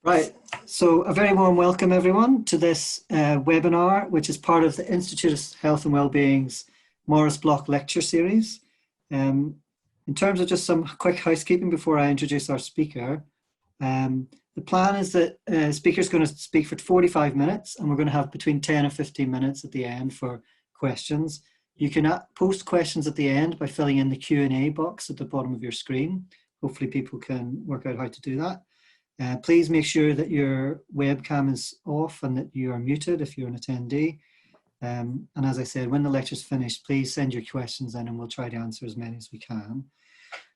Right, so a very warm welcome everyone to this webinar, which is part of the Institute of Health and Wellbeing's Morris Block lecture series. In terms of just some quick housekeeping before I introduce our speaker, the plan is that the speaker is going to speak for 45 minutes and we're going to have between 10 and 15 minutes at the end for questions. You can post questions at the end by filling in the Q&A box at the bottom of your screen. Hopefully people can work out how to do that. Please make sure that your webcam is off and that you are muted if you're an attendee. And as I said, when the lecture is finished, please send your questions in and we'll try to answer as many as we can.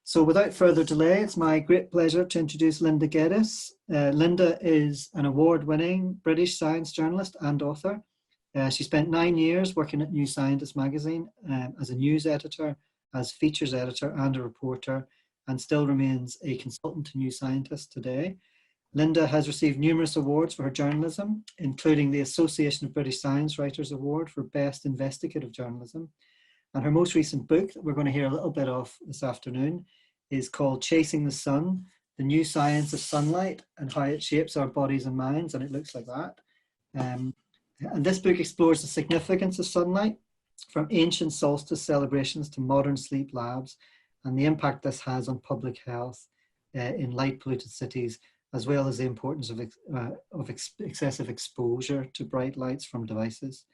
So without further delay, it's my great pleasure to introduce Linda Geddes. Linda is an award-winning British science journalist and author. She spent 9 years working at New Scientist magazine as a news editor, as features editor and a reporter, and still remains a consultant to New Scientist today. Linda has received numerous awards for her journalism, including the Association of British Science Writers Award for Best Investigative Journalism. And her most recent book that we're going to hear a little bit of this afternoon is called Chasing the Sun, The New Science of Sunlight and How It Shapes Our Bodies and Minds, and it looks like that. And this book explores the significance of sunlight, from ancient solstice celebrations to modern sleep labs, and the impact this has on public health in light-polluted cities, as well as the importance of excessive exposure to bright lights from devices.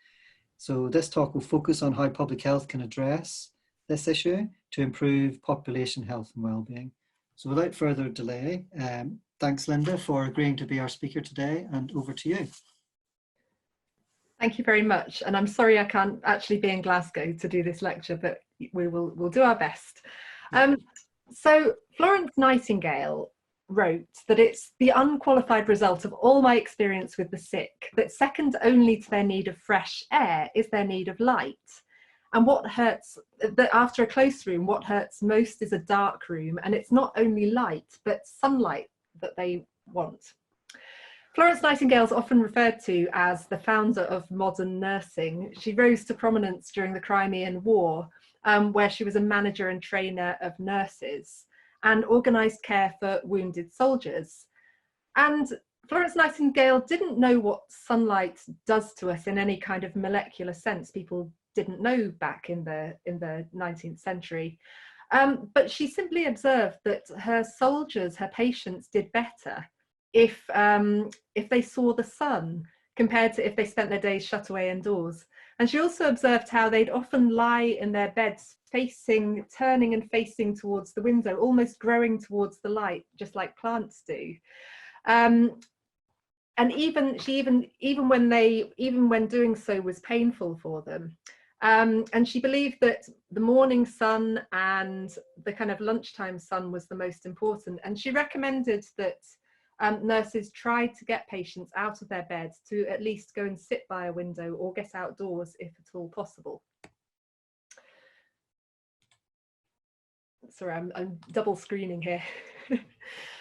So this talk will focus on how public health can address this issue to improve population health and well-being. So without further delay, thanks Linda for agreeing to be our speaker today, and over to you. Thank you very much, and I'm sorry I can't actually be in Glasgow to do this lecture, but we'll do our best. So Florence Nightingale wrote that it's the unqualified result of all my experience with the sick that second only to their need of fresh air is their need of light. And what hurts, that after a close room, what hurts most is a dark room, and it's not only light, but sunlight that they want. Florence Nightingale is often referred to as the founder of modern nursing. She rose to prominence during the Crimean War, where she was a manager and trainer of nurses and organised care for wounded soldiers. And Florence Nightingale didn't know what sunlight does to us in any kind of molecular sense. People didn't know back in the 19th century. But she simply observed that her soldiers, her patients, did better if they saw the sun compared to if they spent their days shut away indoors. And she also observed how they'd often lie in their beds turning and facing towards the window, almost growing towards the light, just like plants do. And even when doing so was painful for them. And she believed that the morning sun and the kind of lunchtime sun was the most important. And she recommended that nurses tried to get patients out of their beds to at least go and sit by a window or get outdoors if at all possible. Sorry, I'm double screening here.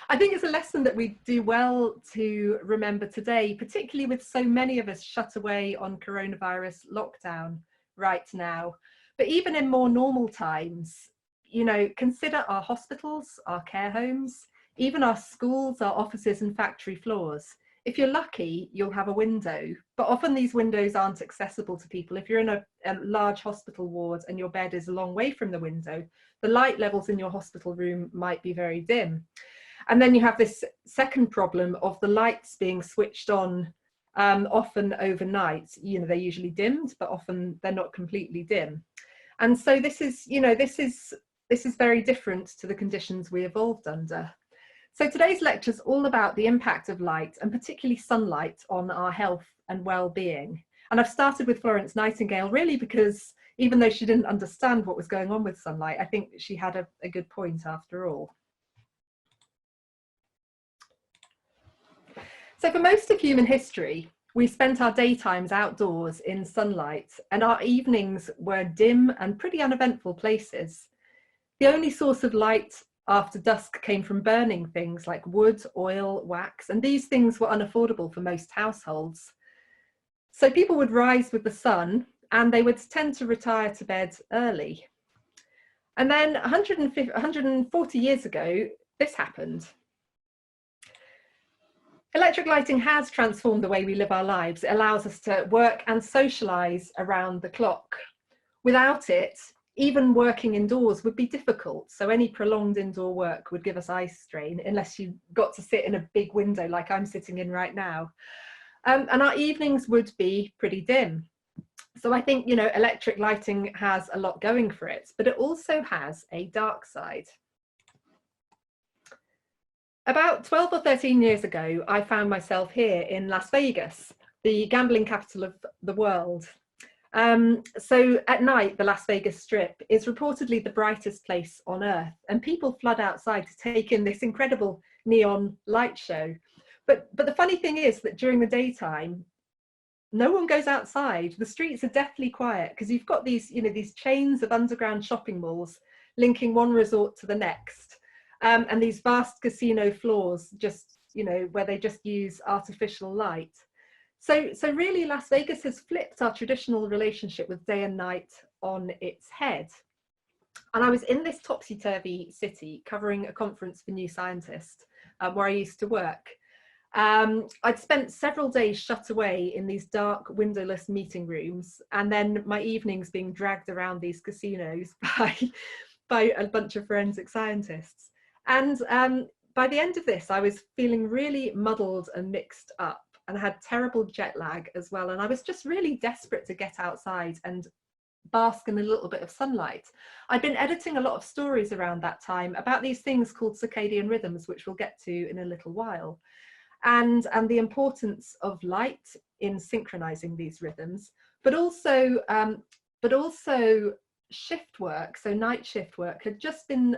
I think it's a lesson that we do well to remember today, particularly with so many of us shut away on coronavirus lockdown right now. But even in more normal times, you know, consider our hospitals, our care homes, even our schools, our offices and factory floors. If you're lucky, you'll have a window, but often these windows aren't accessible to people. If you're in a large hospital ward and your bed is a long way from the window, the light levels in your hospital room might be very dim. And then you have this second problem of the lights being switched on often overnight. You know, they're usually dimmed, but often they're not completely dim. And so this is, you know, this is very different to the conditions we evolved under. So today's lecture is all about the impact of light, and particularly sunlight, on our health and well-being. And I've started with Florence Nightingale really because even though she didn't understand what was going on with sunlight, I think she had a good point after all. So for most of human history, we spent our daytimes outdoors in sunlight, and our evenings were dim and pretty uneventful places. The only source of light after dusk came from burning things like wood, oil, wax, and these things were unaffordable for most households. So people would rise with the sun and they would tend to retire to bed early. And then 140 years ago, this happened. Electric lighting has transformed the way we live our lives. It allows us to work and socialise around the clock. Without it, even working indoors would be difficult. So any prolonged indoor work would give us eye strain unless you got to sit in a big window like I'm sitting in right now. And our evenings would be pretty dim. So I think, you know, electric lighting has a lot going for it, but it also has a dark side. About 12 or 13 years ago, I found myself here in Las Vegas, the gambling capital of the world. So at night, the Las Vegas Strip is reportedly the brightest place on earth, and people flood outside to take in this incredible neon light show. But the funny thing is that during the daytime, no one goes outside. The streets are deathly quiet because you've got these, you know, these chains of underground shopping malls linking one resort to the next. And these vast casino floors, just, you know, where they just use artificial light. So really, Las Vegas has flipped our traditional relationship with day and night on its head. And I was in this topsy-turvy city covering a conference for New Scientists, where I used to work. I'd spent several days shut away in these dark, windowless meeting rooms, and then my evenings being dragged around these casinos by a bunch of forensic scientists. And by the end of this, I was feeling really muddled and mixed up, and I had terrible jet lag as well. And I was just really desperate to get outside and bask in a little bit of sunlight. I'd been editing a lot of stories around that time about these things called circadian rhythms, which we'll get to in a little while, and the importance of light in synchronizing these rhythms, but also shift work, so night shift work, had just been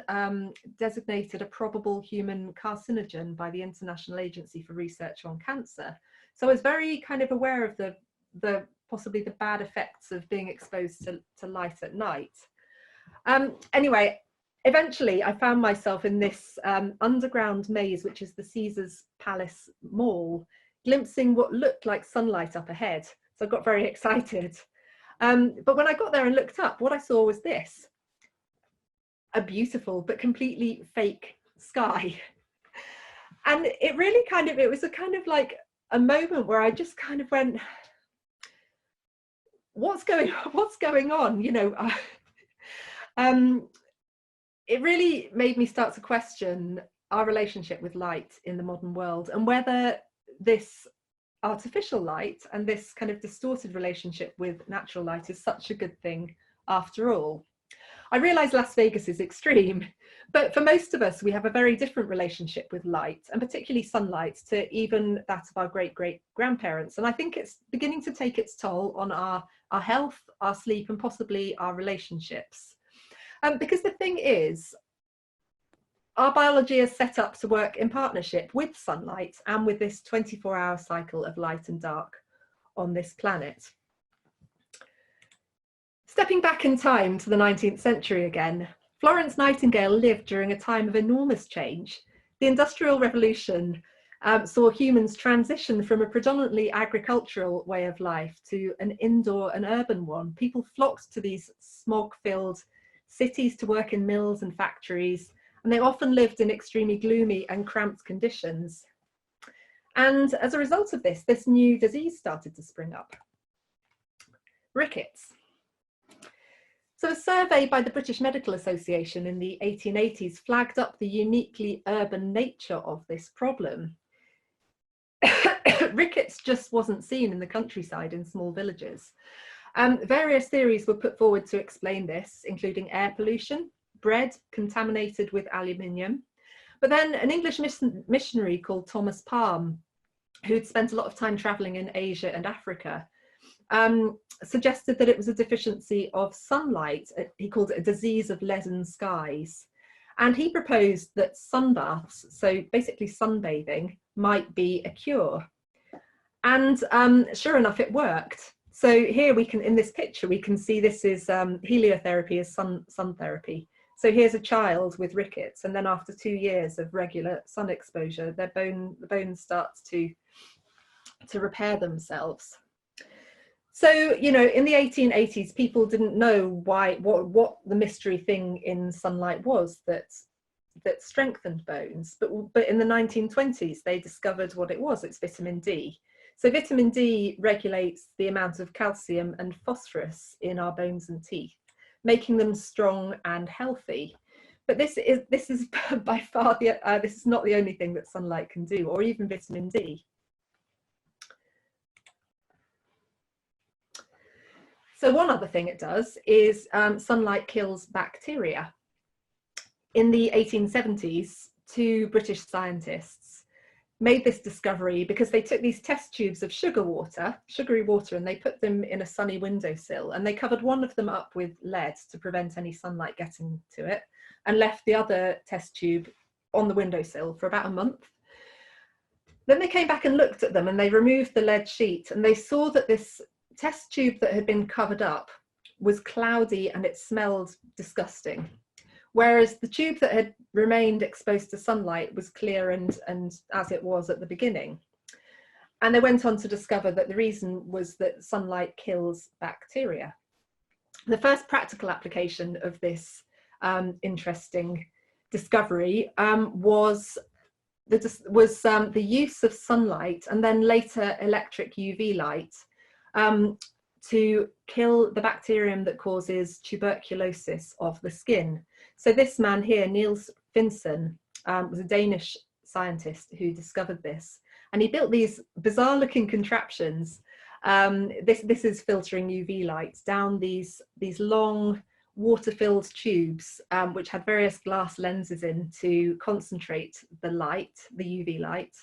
designated a probable human carcinogen by the International Agency for Research on Cancer. So I was very kind of aware of the possibly the bad effects of being exposed to light at night. Anyway, eventually I found myself in this underground maze, which is the Caesars Palace Mall, glimpsing what looked like sunlight up ahead. So I got very excited. But when I got there and looked up, what I saw was this: a beautiful but completely fake sky. And it really kind of, it was a kind of like a moment where I just kind of went, what's going on? You know, it really made me start to question our relationship with light in the modern world, and whether this artificial light and this kind of distorted relationship with natural light is such a good thing after all. I realise Las Vegas is extreme, but for most of us, we have a very different relationship with light, and particularly sunlight, to even that of our great-great-grandparents. And I think it's beginning to take its toll on our health, our sleep, and possibly our relationships. Because the thing is, our biology is set up to work in partnership with sunlight and with this 24-hour cycle of light and dark on this planet. Stepping back in time to the 19th century again, Florence Nightingale lived during a time of enormous change. The Industrial Revolution saw humans transition from a predominantly agricultural way of life to an indoor and urban one. People flocked to these smog-filled cities to work in mills and factories, and they often lived in extremely gloomy and cramped conditions. And as a result of this, this new disease started to spring up: rickets. So a survey by the British Medical Association in the 1880s flagged up the uniquely urban nature of this problem. Rickets just wasn't seen in the countryside in small villages. Various theories were put forward to explain this, including air pollution, bread contaminated with aluminium. But then an English missionary called Thomas Palm, who'd spent a lot of time traveling in Asia and Africa, suggested that it was a deficiency of sunlight. He called it a disease of leaden skies. And he proposed that sunbaths, so basically sunbathing, might be a cure. And sure enough, it worked. So here we can, in this picture, we can see this is heliotherapy as sun therapy. So here's a child with rickets, and then after 2 years of regular sun exposure, the bones start to repair themselves. So, you know, in the 1880s, people didn't know what the mystery thing in sunlight was that that strengthened bones, but in the 1920s they discovered what it was. It's vitamin D. So vitamin D regulates the amount of calcium and phosphorus in our bones and teeth, making them strong and healthy. But this is by far this is not the only thing that sunlight can do, or even vitamin D. So one other thing it does is sunlight kills bacteria. In the 1870s, two British scientists made this discovery because they took these test tubes of sugary water, and they put them in a sunny windowsill, and they covered one of them up with lead to prevent any sunlight getting to it, and left the other test tube on the windowsill for about a month. Then they came back and looked at them, and they removed the lead sheet, and they saw that this test tube that had been covered up was cloudy and it smelled disgusting, whereas the tube that had remained exposed to sunlight was clear and as it was at the beginning. And they went on to discover that the reason was that sunlight kills bacteria. The first practical application of this interesting discovery was the use of sunlight, and then later electric UV light, to kill the bacterium that causes tuberculosis of the skin. So this man here, Niels Finsen, was a Danish scientist who discovered this, and he built these bizarre looking contraptions. This is filtering UV light down these long water-filled tubes, which had various glass lenses in to concentrate the light, the UV light,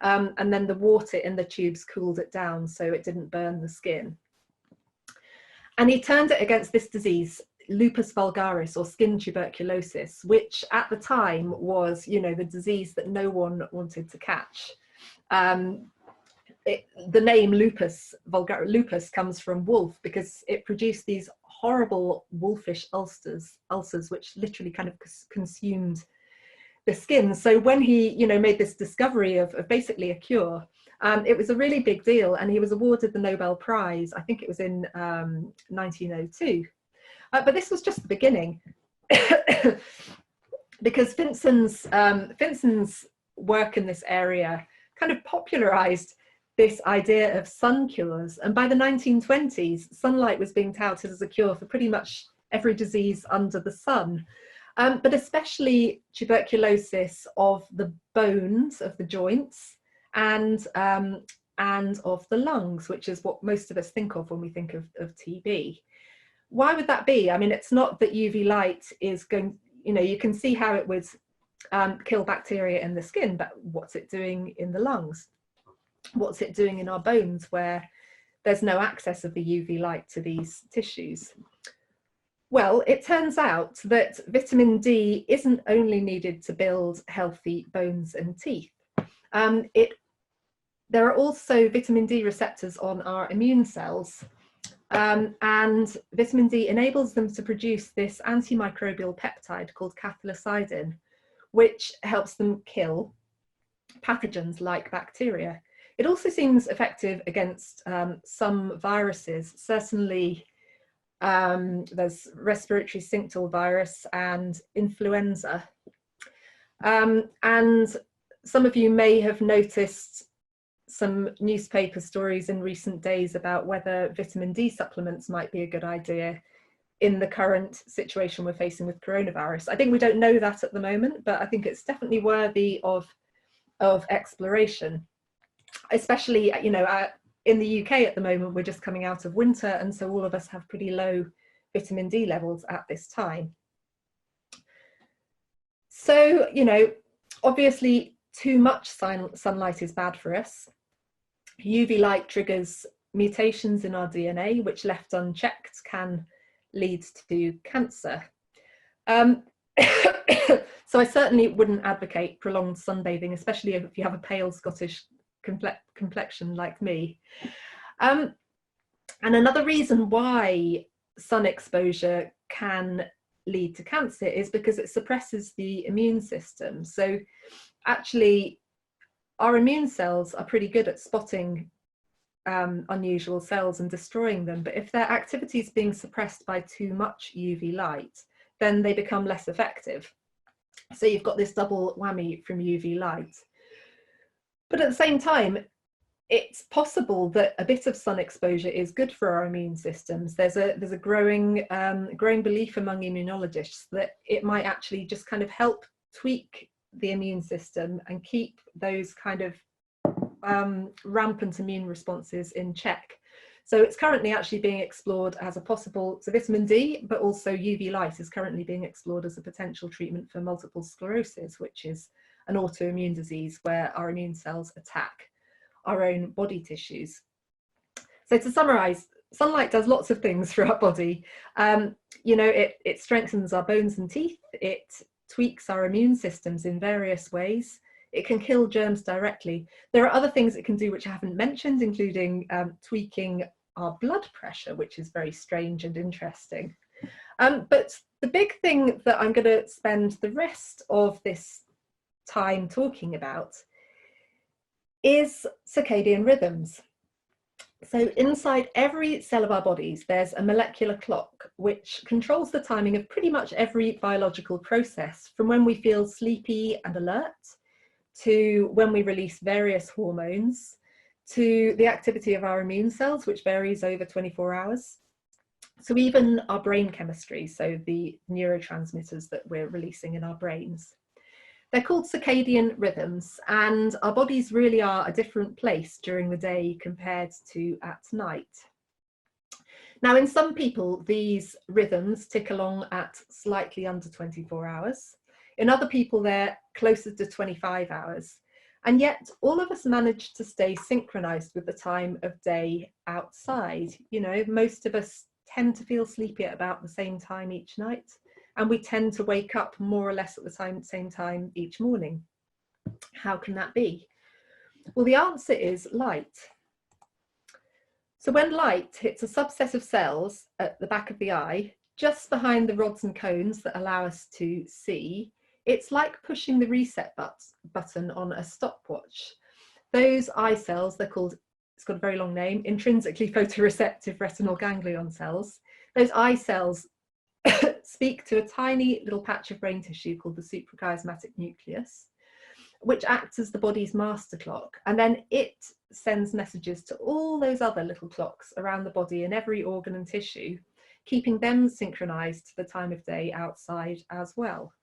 and then the water in the tubes cooled it down so it didn't burn the skin. And he turned it against this disease, lupus vulgaris, or skin tuberculosis, which at the time was, you know, the disease that no one wanted to catch. The name lupus comes from wolf, because it produced these horrible wolfish ulcers which literally kind of consumed the skin. So when he, you know, made this discovery of basically a cure, it was a really big deal, and he was awarded the Nobel Prize. I think it was in 1902. But this was just the beginning, because Finsen's work in this area kind of popularized this idea of sun cures. And by the 1920s, sunlight was being touted as a cure for pretty much every disease under the sun, but especially tuberculosis of the bones, of the joints, and of the lungs, which is what most of us think of when we think of TB. Why would that be? I mean, it's not that UV light is going, you know, you can see how it would kill bacteria in the skin, but what's it doing in the lungs? What's it doing in our bones, where there's no access of the UV light to these tissues? Well, it turns out that vitamin D isn't only needed to build healthy bones and teeth. There are also vitamin D receptors on our immune cells, and vitamin D enables them to produce this antimicrobial peptide called cathelicidin, which helps them kill pathogens like bacteria. It also seems effective against some viruses. Certainly, there's respiratory syncytial virus and influenza. And some of you may have noticed some newspaper stories in recent days about whether vitamin D supplements might be a good idea in the current situation we're facing with coronavirus. I think we don't know that at the moment, but I think it's definitely worthy of exploration. Especially, you know, in the UK at the moment, we're just coming out of winter, and so all of us have pretty low vitamin D levels at this time. So, you know, obviously too much sunlight is bad for us. UV light triggers mutations in our DNA, which left unchecked can lead to cancer. So I certainly wouldn't advocate prolonged sunbathing, especially if you have a pale Scottish complexion like me. And another reason why sun exposure can lead to cancer is because it suppresses the immune system. So actually, our immune cells are pretty good at spotting unusual cells and destroying them, but if their activity is being suppressed by too much UV light, then they become less effective. So you've got this double whammy from UV light. But at the same time, it's possible that a bit of sun exposure is good for our immune systems. There's a growing belief among immunologists that it might actually just kind of help tweak the immune system and keep those kind of rampant immune responses in check. So it's currently actually being explored as a possible, so vitamin D, but also UV light is currently being explored as a potential treatment for multiple sclerosis, which is an autoimmune disease where our immune cells attack our own body tissues. So to summarize, sunlight does lots of things for our body. You know, it strengthens our bones and teeth, it tweaks our immune systems in various ways. It can kill germs directly. There are other things it can do which I haven't mentioned, including tweaking our blood pressure, which is very strange and interesting. But the big thing that I'm going to spend the rest of this time talking about is circadian rhythms. So inside every cell of our bodies, there's a molecular clock which controls the timing of pretty much every biological process, from when we feel sleepy and alert, to when we release various hormones, to the activity of our immune cells, which varies over 24 hours. So even our brain chemistry, so the neurotransmitters that we're releasing in our brains. They're called circadian rhythms, and our bodies really are a different place during the day compared to at night. Now, in some people, these rhythms tick along at slightly under 24 hours. In other people, they're closer to 25 hours. And yet all of us manage to stay synchronized with the time of day outside. You know, most of us tend to feel sleepy at about the same time each night, and we tend to wake up more or less at the same time each morning. How can that be? Well, the answer is light. So when light hits a subset of cells at the back of the eye, just behind the rods and cones that allow us to see, it's like pushing the reset button on a stopwatch. Those eye cells, they're called, it's got a very long name, intrinsically photoreceptive retinal ganglion cells. Those eye cells speak to a tiny little patch of brain tissue called the suprachiasmatic nucleus, which acts as the body's master clock. And then it sends messages to all those other little clocks around the body in every organ and tissue, keeping them synchronized to the time of day outside as well.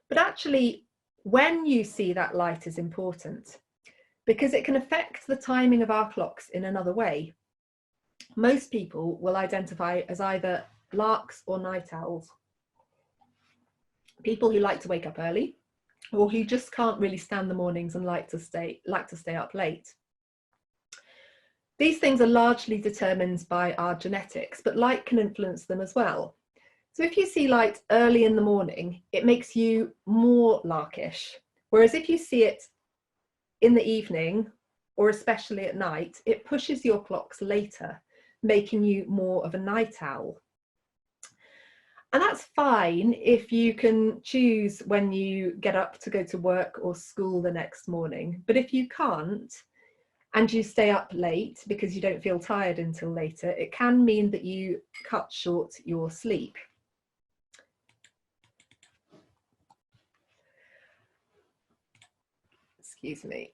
But actually, when you see that light is important, because it can affect the timing of our clocks in another way. Most people will identify as either larks or night owls. People who like to wake up early, or who just can't really stand the mornings and like to stay up late. These things are largely determined by our genetics, but light can influence them as well. So if you see light early in the morning, it makes you more larkish. Whereas if you see it in the evening, or especially at night, it pushes your clocks later, making you more of a night owl. And that's fine if you can choose when you get up to go to work or school the next morning. But if you can't, and you stay up late because you don't feel tired until later, it can mean that you cut short your sleep. Excuse me.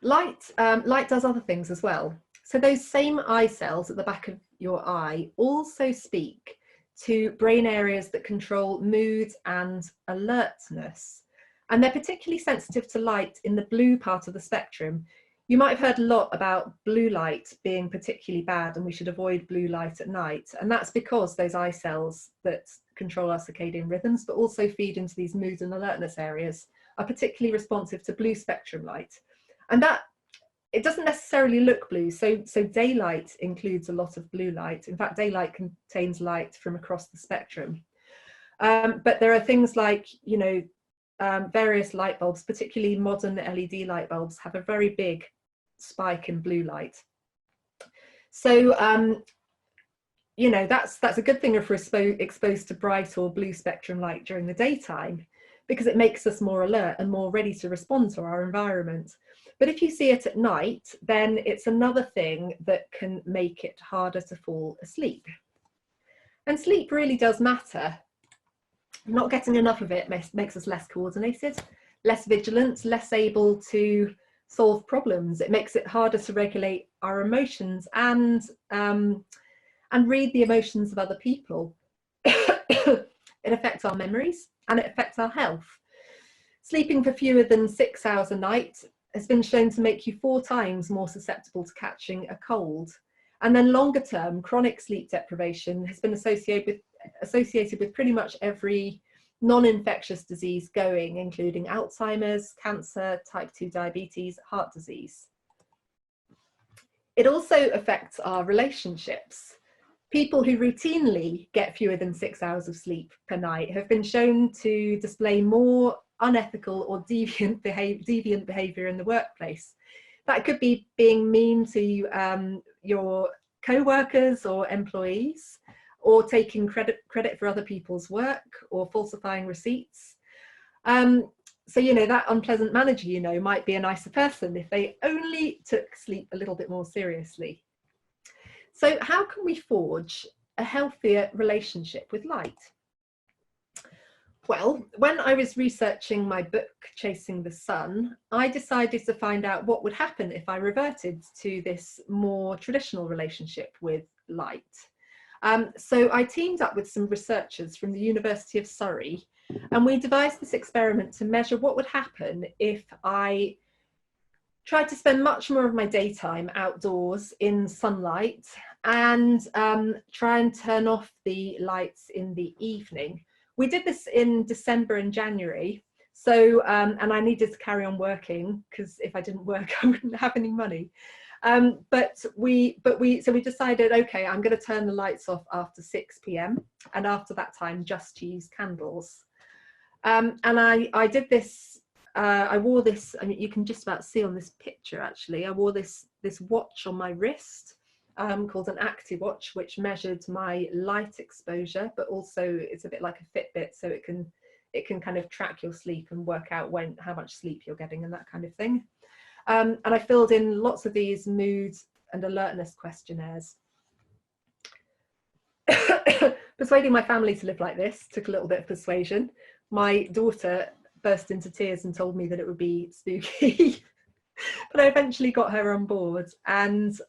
Light does other things as well. So those same eye cells at the back of your eye also speak to brain areas that control mood and alertness. And they're particularly sensitive to light in the blue part of the spectrum. You might have heard a lot about blue light being particularly bad and we should avoid blue light at night. And that's because those eye cells that control our circadian rhythms, but also feed into these mood and alertness areas, are particularly responsive to blue spectrum light. And that, it doesn't necessarily look blue. So daylight includes a lot of blue light. In fact, daylight contains light from across the spectrum. But there are things like, you know, various light bulbs, particularly modern LED light bulbs, have a very big spike in blue light. So, you know, that's a good thing if we're exposed to bright or blue spectrum light during the daytime, because it makes us more alert and more ready to respond to our environment. But if you see it at night, then it's another thing that can make it harder to fall asleep. And sleep really does matter. Not getting enough of it makes us less coordinated, less vigilant, less able to solve problems. It makes it harder to regulate our emotions and read the emotions of other people. It affects our memories and it affects our health. Sleeping for fewer than 6 hours a night has been shown to make you 4 times more susceptible to catching a cold. And then longer term, chronic sleep deprivation has been associated with pretty much every non-infectious disease going, including Alzheimer's, cancer, type 2 diabetes, heart disease. It also affects our relationships. People who routinely get fewer than 6 hours of sleep per night have been shown to display more unethical or deviant behavior in the workplace. That could be being mean to your co-workers or employees, or taking credit for other people's work, or falsifying receipts. So, you know, that unpleasant manager, you know, might be a nicer person if they only took sleep a little bit more seriously. So how can we forge a healthier relationship with light? Well, when I was researching my book, Chasing the Sun, I decided to find out what would happen if I reverted to this more traditional relationship with light. So I teamed up with some researchers from the University of Surrey, and we devised this experiment to measure what would happen if I tried to spend much more of my daytime outdoors in sunlight and try and turn off the lights in the evening. We did this in December and January. So, and I needed to carry on working because if I didn't work, I wouldn't have any money. So we decided, okay, I'm going to turn the lights off after 6 p.m. and after that time, just use candles. And I did this. I wore this, I mean, you can just about see on this picture, actually, I wore this watch on my wrist called an ActiWatch, which measured my light exposure, but also it's a bit like a Fitbit, so it can kind of track your sleep and work out how much sleep you're getting and that kind of thing. And I filled in lots of these mood and alertness questionnaires. Persuading my family to live like this took a little bit of persuasion. My daughter burst into tears and told me that it would be spooky, but I eventually got her on board. And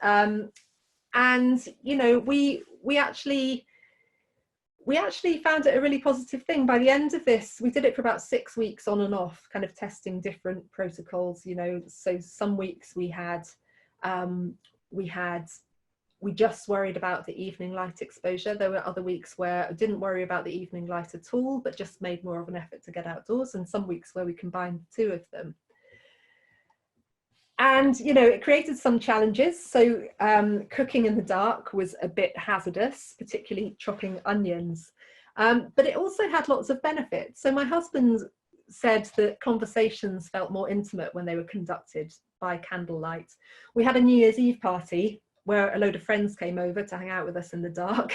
you know, we actually found it a really positive thing. By the end of this, we did it for about 6 weeks on and off, kind of testing different protocols, you know. So some weeks we just worried about the evening light exposure. There were other weeks where I didn't worry about the evening light at all, but just made more of an effort to get outdoors, and some weeks where we combined the 2 of them. And, you know, it created some challenges. So cooking in the dark was a bit hazardous, particularly chopping onions. But it also had lots of benefits. So my husband said that conversations felt more intimate when they were conducted by candlelight. We had a New Year's Eve party where a load of friends came over to hang out with us in the dark.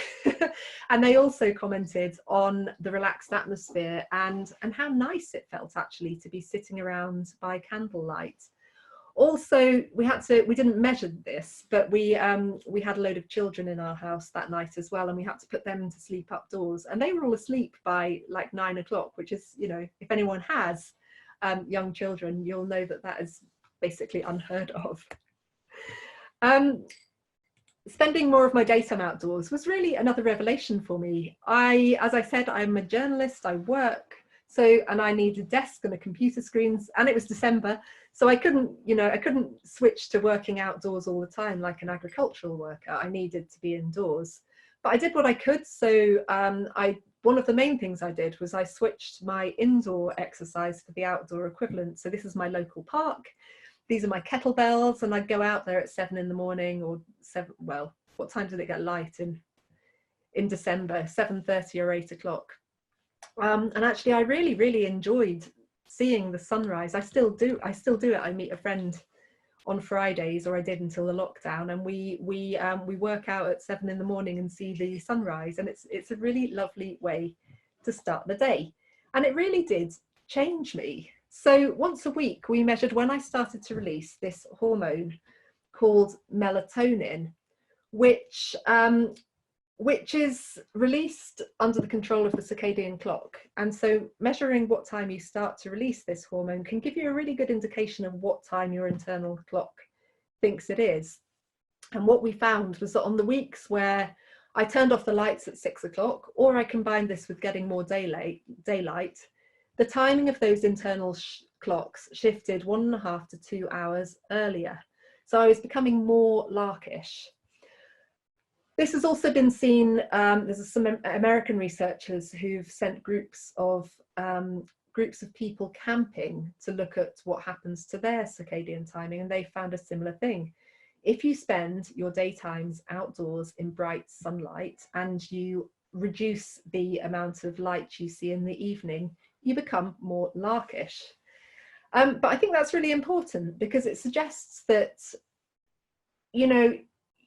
And they also commented on the relaxed atmosphere and how nice it felt actually to be sitting around by candlelight. Also, we didn't measure this, but we had a load of children in our house that night as well, and we had to put them to sleep outdoors, and they were all asleep by like 9 o'clock, which is, you know, if anyone has young children, you'll know that that is basically unheard of. Spending more of my daytime outdoors was really another revelation for me. As I said, I'm a journalist, I work, and I need a desk and a computer screens, and it was December, so I couldn't switch to working outdoors all the time like an agricultural worker. I needed to be indoors, but I did what I could. So one of the main things I did was I switched my indoor exercise for the outdoor equivalent. So this is my local park. These are my kettlebells, and I'd go out there at 7 in the morning, or 7, well, what time did it get light in December? 7:30 or 8 o'clock. And actually I really enjoyed seeing the sunrise. I still do it. I meet a friend on Fridays, or I did until the lockdown, and we work out at 7 in the morning and see the sunrise, and it's a really lovely way to start the day. And it really did change me. So once a week we measured when I started to release this hormone called melatonin, which which is released under the control of the circadian clock. And so measuring what time you start to release this hormone can give you a really good indication of what time your internal clock thinks it is. And what we found was that on the weeks where I turned off the lights at 6 o'clock, or I combined this with getting more daylight, the timing of those internal clocks shifted 1.5 to 2 hours earlier. So I was becoming more larkish. This has also been seen, there's some American researchers who've sent groups of people camping to look at what happens to their circadian timing, and they found a similar thing. If you spend your daytimes outdoors in bright sunlight and you reduce the amount of light you see in the evening, you become more larkish. But I think that's really important because it suggests that, you know,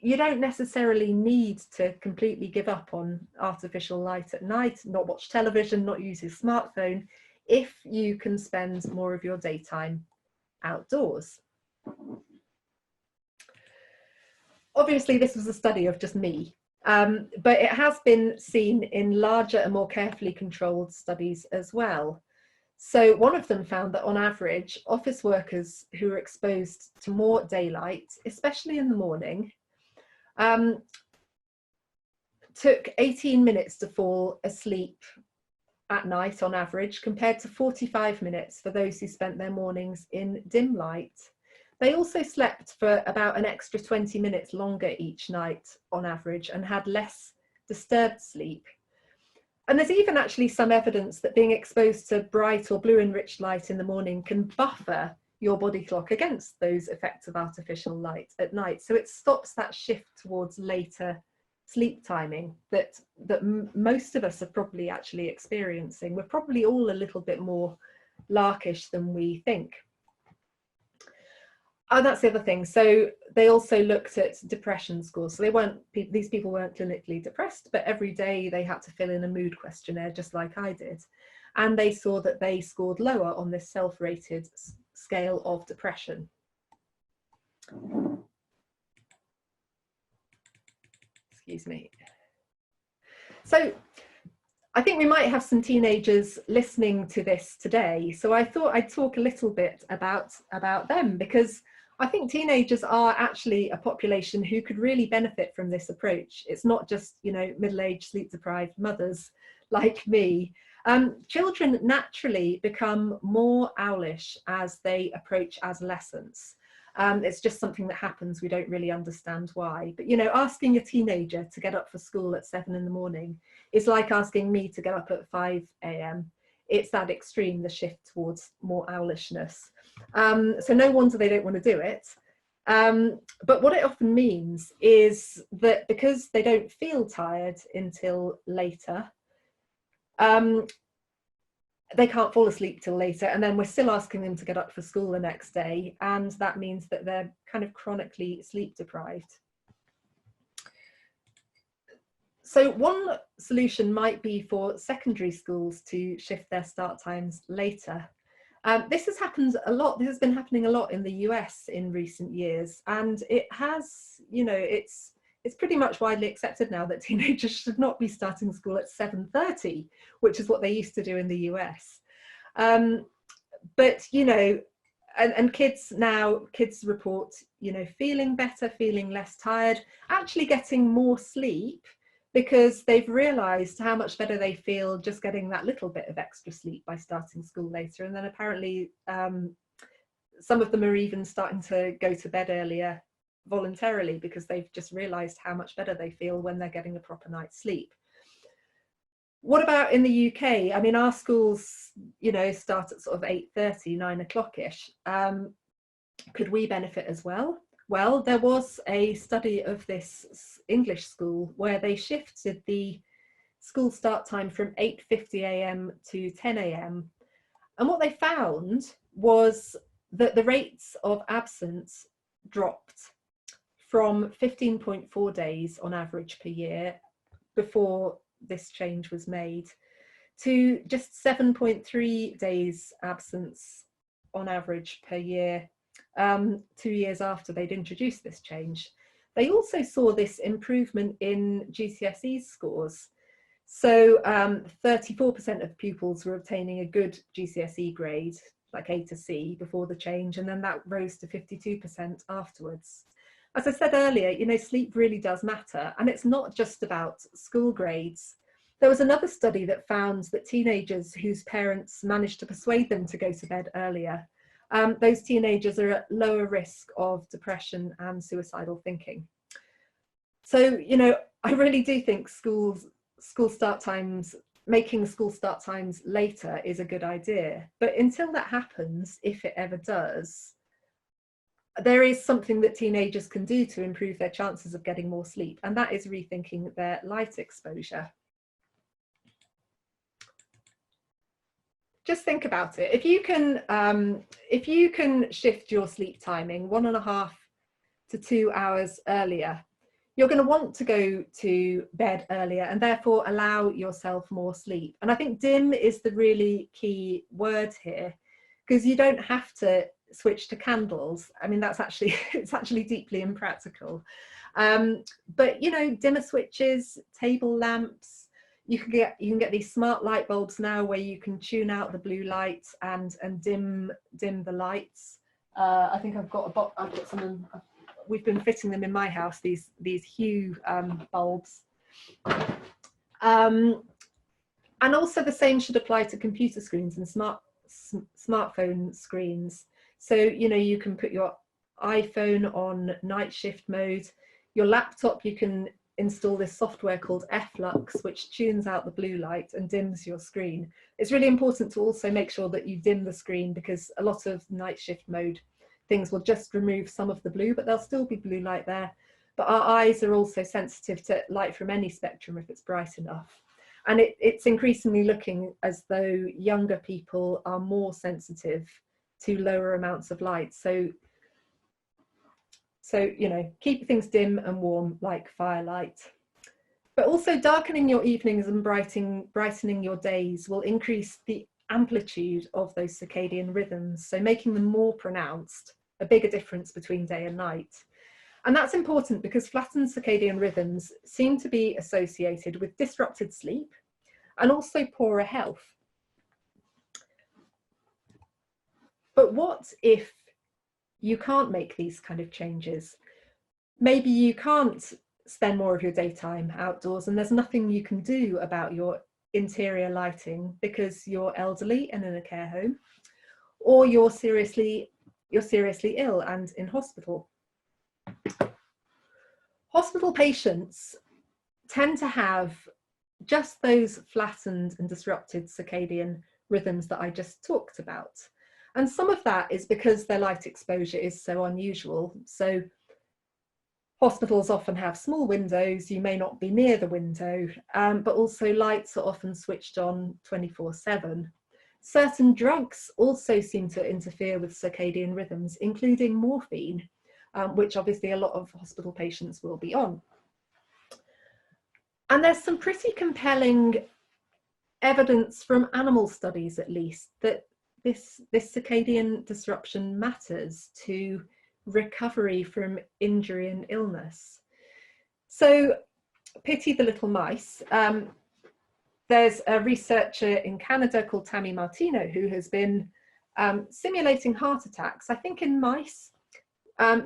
you don't necessarily need to completely give up on artificial light at night, not watch television, not use your smartphone, if you can spend more of your daytime outdoors. Obviously, this was a study of just me, but it has been seen in larger and more carefully controlled studies as well. So one of them found that on average, office workers who were exposed to more daylight, especially in the morning, took 18 minutes to fall asleep at night on average, compared to 45 minutes for those who spent their mornings in dim light. They also slept for about an extra 20 minutes longer each night on average and had less disturbed sleep. And there's even actually some evidence that being exposed to bright or blue enriched light in the morning can buffer your body clock against those effects of artificial light at night. So it stops that shift towards later sleep timing that most of us are probably actually experiencing. We're probably all a little bit more larkish than we think. Oh, that's the other thing. So they also looked at depression scores. So these people weren't clinically depressed, but every day they had to fill in a mood questionnaire, just like I did. And they saw that they scored lower on this self-rated scale of depression. Excuse me. So I think we might have some teenagers listening to this today. So I thought I'd talk a little bit about them, because I think teenagers are actually a population who could really benefit from this approach. It's not just, you know, middle-aged, sleep-deprived mothers like me. Children naturally become more owlish as they approach adolescence. It's just something that happens. We don't really understand why. But, you know, asking a teenager to get up for school at 7 in the morning is like asking me to get up at 5 a.m. It's that extreme, the shift towards more owlishness. So no wonder they don't want to do it. But what it often means is that because they don't feel tired until later, they can't fall asleep till later, and then we're still asking them to get up for school the next day, and that means that they're kind of chronically sleep deprived. So one solution might be for secondary schools to shift their start times later. This has happened a lot. This has been happening a lot in the US in recent years, and it has, you know, it's pretty much widely accepted now that teenagers should not be starting school at 7:30, which is what they used to do in the US. But, you know, and kids report, you know, feeling better, feeling less tired, actually getting more sleep, because they've realized how much better they feel just getting that little bit of extra sleep by starting school later. And then apparently some of them are even starting to go to bed earlier voluntarily, because they've just realized how much better they feel when they're getting a proper night's sleep. What about in the UK? I mean, our schools, you know, start at sort of 8:30, 9 o'clock-ish. Could we benefit as well? Well, there was a study of this English school where they shifted the school start time from 8:50 a.m. to 10 a.m. And what they found was that the rates of absence dropped from 15.4 days on average per year before this change was made to just 7.3 days absence on average per year 2 years after they'd introduced this change. they also saw this improvement in GCSE scores. So 34% of pupils were obtaining a good GCSE grade, like A to C, before the change, and then that rose to 52% afterwards. As I said earlier, you know, sleep really does matter, and it's not just about school grades. There was another study that found that teenagers whose parents managed to persuade them to go to bed earlier, those teenagers are at lower risk of depression and suicidal thinking. So, you know, I really do think making school start times later is a good idea. But until that happens, if it ever does, there is something that teenagers can do to improve their chances of getting more sleep, and that is rethinking their light exposure. Just think about it. If you can shift your sleep timing 1.5 to 2 hours earlier, you're going to want to go to bed earlier and therefore allow yourself more sleep. And I think dim is the really key word here, because you don't have to switch to candles. I mean, that's actually, it's actually deeply impractical. But, you know, dimmer switches, table lamps, you can get these smart light bulbs now where you can tune out the blue light and dim the lights. I think I've got some. We've been fitting them in my house. These hue bulbs, and also the same should apply to computer screens and smartphone screens. So, you know, you can put your iPhone on night shift mode. Your laptop, you can install this software called F-Lux, which tunes out the blue light and dims your screen. It's really important to also make sure that you dim the screen, because a lot of night shift mode things will just remove some of the blue, but there'll still be blue light there. But our eyes are also sensitive to light from any spectrum if it's bright enough. And it's increasingly looking as though younger people are more sensitive to lower amounts of light. So, you know, keep things dim and warm like firelight. But also darkening your evenings and brightening your days will increase the amplitude of those circadian rhythms, so making them more pronounced, a bigger difference between day and night. And that's important because flattened circadian rhythms seem to be associated with disrupted sleep and also poorer health. But what if you can't make these kind of changes? Maybe you can't spend more of your daytime outdoors and there's nothing you can do about your interior lighting because you're elderly and in a care home, or you're seriously ill and in hospital. Hospital patients tend to have just those flattened and disrupted circadian rhythms that I just talked about. And some of that is because their light exposure is so unusual. So hospitals often have small windows, you may not be near the window, but also lights are often switched on 24/7. Certain drugs also seem to interfere with circadian rhythms, including morphine, which obviously a lot of hospital patients will be on. And there's some pretty compelling evidence from animal studies, at least, that this circadian disruption matters to recovery from injury and illness. So pity the little mice. There's a researcher in Canada called Tammy Martino who has been simulating heart attacks, I think in mice,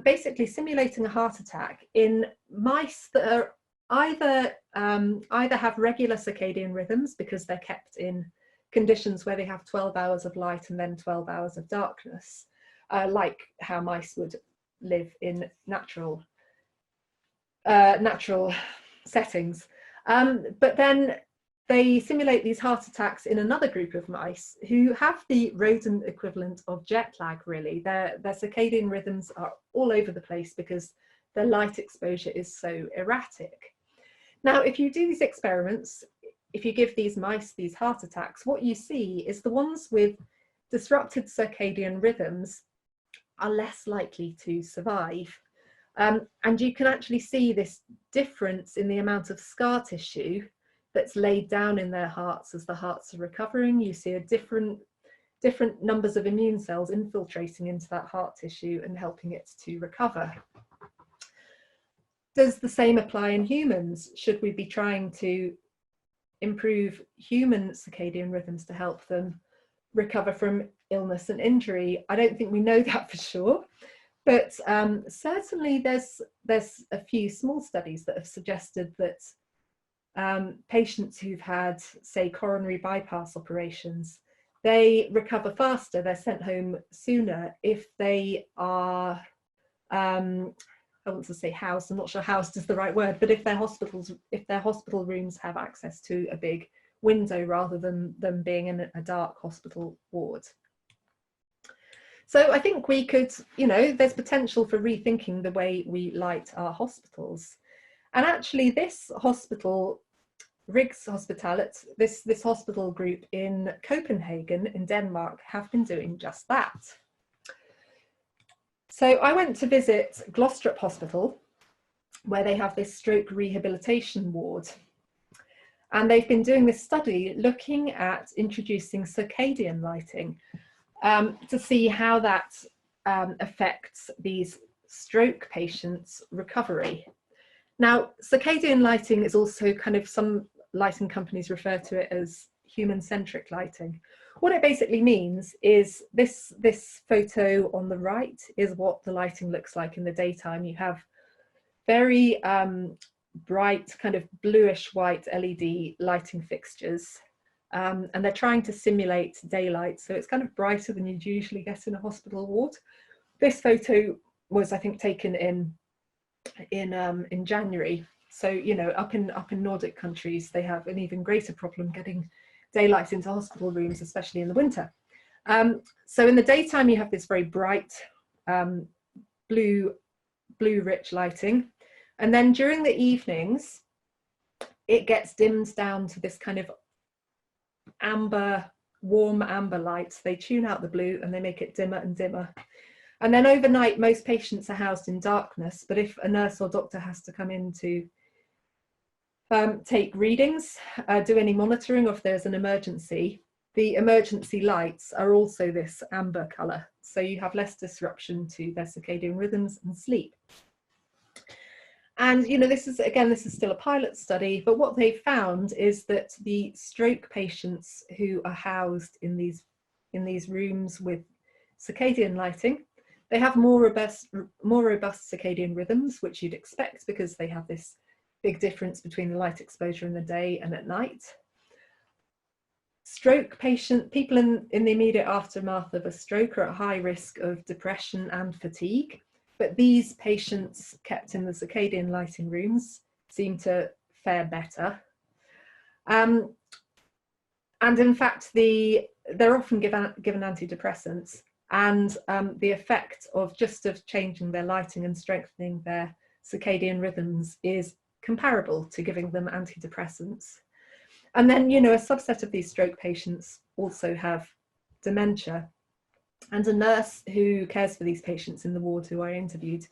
basically simulating a heart attack in mice that are either have regular circadian rhythms because they're kept in conditions where they have 12 hours of light and then 12 hours of darkness, like how mice would live in natural settings. But then they simulate these heart attacks in another group of mice who have the rodent equivalent of jet lag, really. Their circadian rhythms are all over the place because their light exposure is so erratic. Now, if you do these experiments, if you give these mice these heart attacks, what you see is the ones with disrupted circadian rhythms are less likely to survive. And you can actually see this difference in the amount of scar tissue that's laid down in their hearts as the hearts are recovering. You see a different numbers of immune cells infiltrating into that heart tissue and helping it to recover. does the same apply in humans? Should we be trying to improve human circadian rhythms to help them recover from illness and injury? I don't think we know that for sure, but certainly there's a few small studies that have suggested that patients who've had, say, coronary bypass operations, they recover faster, they're sent home sooner if they are I want to say housed, I'm not sure housed is the right word, but if their hospital rooms have access to a big window rather than them being in a dark hospital ward. So I think we could, there's potential for rethinking the way we light our hospitals. And actually this hospital, Rigshospitalet, this hospital group in Copenhagen in Denmark have been doing just that. So I went to visit Glostrup Hospital, where they have this stroke rehabilitation ward. And they've been doing this study looking at introducing circadian lighting to see how that affects these stroke patients' recovery. Now, circadian lighting is also kind of, some lighting companies refer to it as human-centric lighting. What it basically means is this photo on the right is what the lighting looks like in the daytime. You have very bright kind of bluish white LED lighting fixtures, and they're trying to simulate daylight, so it's kind of brighter than you'd usually get in a hospital ward. This photo was, I think, taken in January. So up in Nordic countries, they have an even greater problem getting daylight into hospital rooms, especially in the winter. So in the daytime, you have this very bright blue rich lighting. And then during the evenings, it gets dimmed down to this kind of warm amber light. They tune out the blue and they make it dimmer and dimmer. And then overnight, most patients are housed in darkness. But if a nurse or doctor has to come in to take readings, do any monitoring, or if there's an emergency, the emergency lights are also this amber colour. So you have less disruption to their circadian rhythms and sleep. And this is still a pilot study, but what they found is that the stroke patients who are housed in these rooms with circadian lighting, they have more robust circadian rhythms, which you'd expect because they have this big difference between the light exposure in the day and at night. Stroke people in the immediate aftermath of a stroke are at high risk of depression and fatigue, but these patients kept in the circadian lighting rooms seem to fare better. And in fact, they're often given antidepressants, and the effect of changing their lighting and strengthening their circadian rhythms is comparable to giving them antidepressants. And then, a subset of these stroke patients also have dementia. And a nurse who cares for these patients in the ward who I interviewed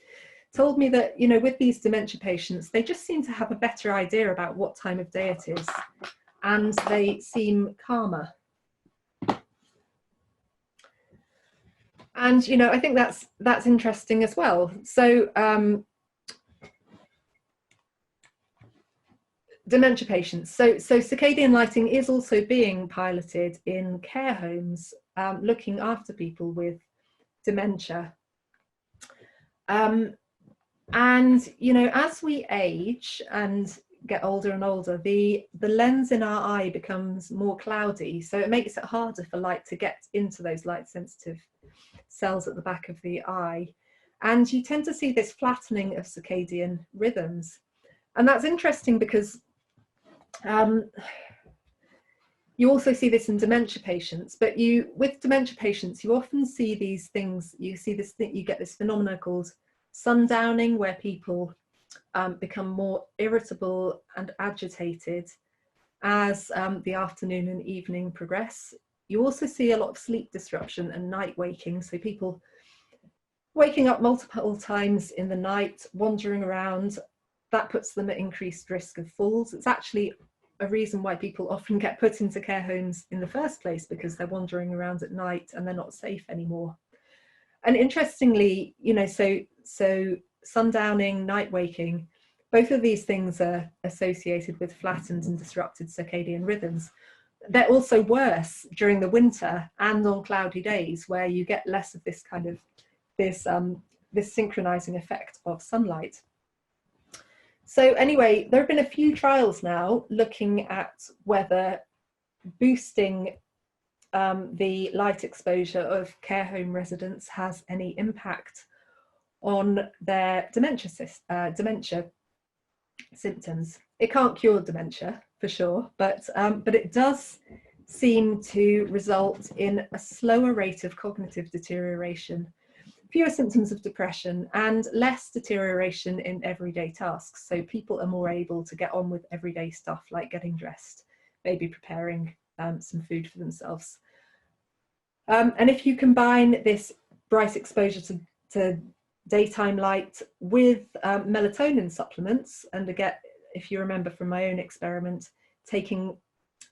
told me that, with these dementia patients, they just seem to have a better idea about what time of day it is, and they seem calmer. And, I think that's interesting as well. So, dementia patients. So circadian lighting is also being piloted in care homes, looking after people with dementia. And, as we age and get older and older, the lens in our eye becomes more cloudy. So it makes it harder for light to get into those light sensitive cells at the back of the eye. And you tend to see this flattening of circadian rhythms. And that's interesting because you also see this in dementia patients, but with dementia patients, you often see these things, you get this phenomena called sundowning, where people become more irritable and agitated as the afternoon and evening progress. You also see a lot of sleep disruption and night waking, so people waking up multiple times in the night, wandering around. That puts them at increased risk of falls. It's actually a reason why people often get put into care homes in the first place, because they're wandering around at night and they're not safe anymore. And interestingly, so sundowning, night waking, both of these things are associated with flattened and disrupted circadian rhythms. They're also worse during the winter and on cloudy days, where you get less of this kind of this synchronizing effect of sunlight. So anyway, there have been a few trials now looking at whether boosting the light exposure of care home residents has any impact on their dementia symptoms. It can't cure dementia for sure, but it does seem to result in a slower rate of cognitive deterioration, fewer symptoms of depression, and less deterioration in everyday tasks. So people are more able to get on with everyday stuff like getting dressed, maybe preparing some food for themselves. And if you combine this bright exposure to daytime light with melatonin supplements, and again, if you remember from my own experiment, taking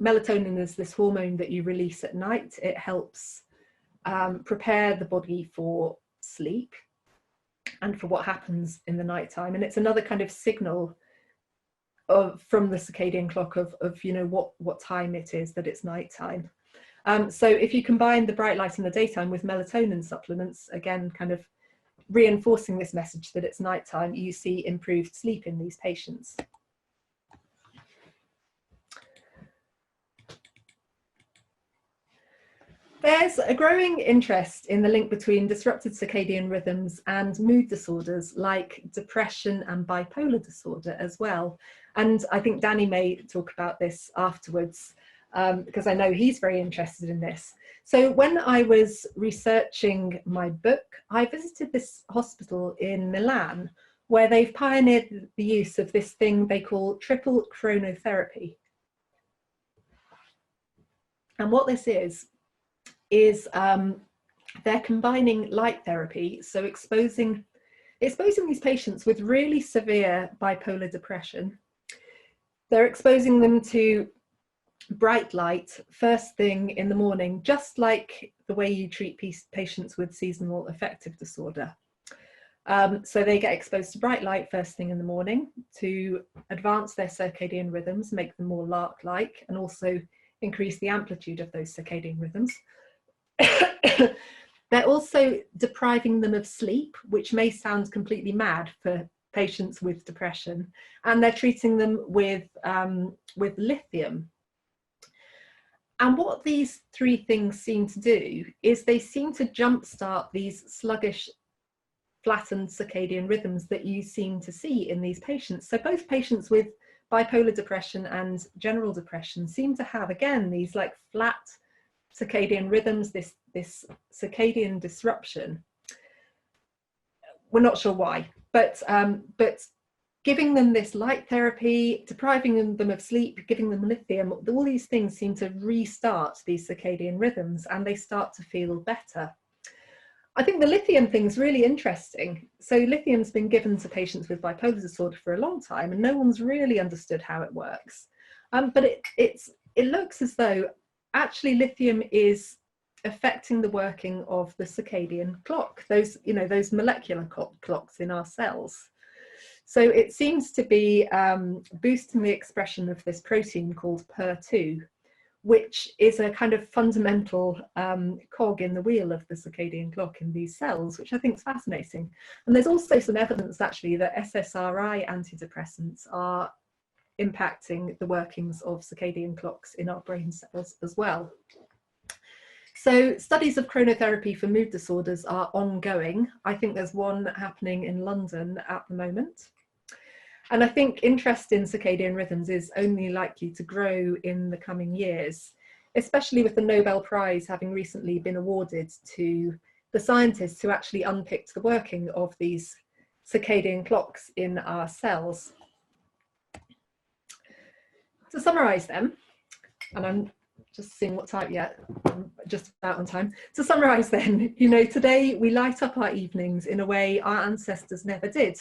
melatonin as this hormone that you release at night, it helps prepare the body for sleep and for what happens in the nighttime. And it's another kind of signal from the circadian clock of you know what time it is that it's nighttime. So if you combine the bright light in the daytime with melatonin supplements, again kind of reinforcing this message that it's nighttime, you see improved sleep in these patients. There's a growing interest in the link between disrupted circadian rhythms and mood disorders like depression and bipolar disorder as well. And I think Danny may talk about this afterwards, because I know he's very interested in this. So when I was researching my book, I visited this hospital in Milan where they've pioneered the use of this thing they call triple chronotherapy. And what this is they're combining light therapy, so exposing these patients with really severe bipolar depression. They're exposing them to bright light first thing in the morning, just like the way you treat patients with seasonal affective disorder. So they get exposed to bright light first thing in the morning to advance their circadian rhythms, make them more lark-like, and also increase the amplitude of those circadian rhythms. They're also depriving them of sleep, which may sound completely mad for patients with depression, and they're treating them with lithium. And what these three things seem to do is they seem to jumpstart these sluggish, flattened circadian rhythms that you seem to see in these patients. So both patients with bipolar depression and general depression seem to have, again, these like flat circadian rhythms, this circadian disruption. We're not sure why, but giving them this light therapy, depriving them of sleep, giving them lithium, all these things seem to restart these circadian rhythms and they start to feel better. I think the lithium thing's really interesting. So lithium's been given to patients with bipolar disorder for a long time and no one's really understood how it works. But it looks as though actually lithium is affecting the working of the circadian clock, those molecular clocks in our cells. So it seems to be boosting the expression of this protein called PER2, which is a kind of fundamental cog in the wheel of the circadian clock in these cells, which I think is fascinating. And there's also some evidence actually that SSRI antidepressants are impacting the workings of circadian clocks in our brain cells as well. So studies of chronotherapy for mood disorders are ongoing. I think there's one happening in London at the moment. And I think interest in circadian rhythms is only likely to grow in the coming years, especially with the Nobel Prize having recently been awarded to the scientists who actually unpicked the working of these circadian clocks in our cells. To summarize them, and I'm just seeing what time, yeah, I'm just about on time. To summarize then, today we light up our evenings in a way our ancestors never did.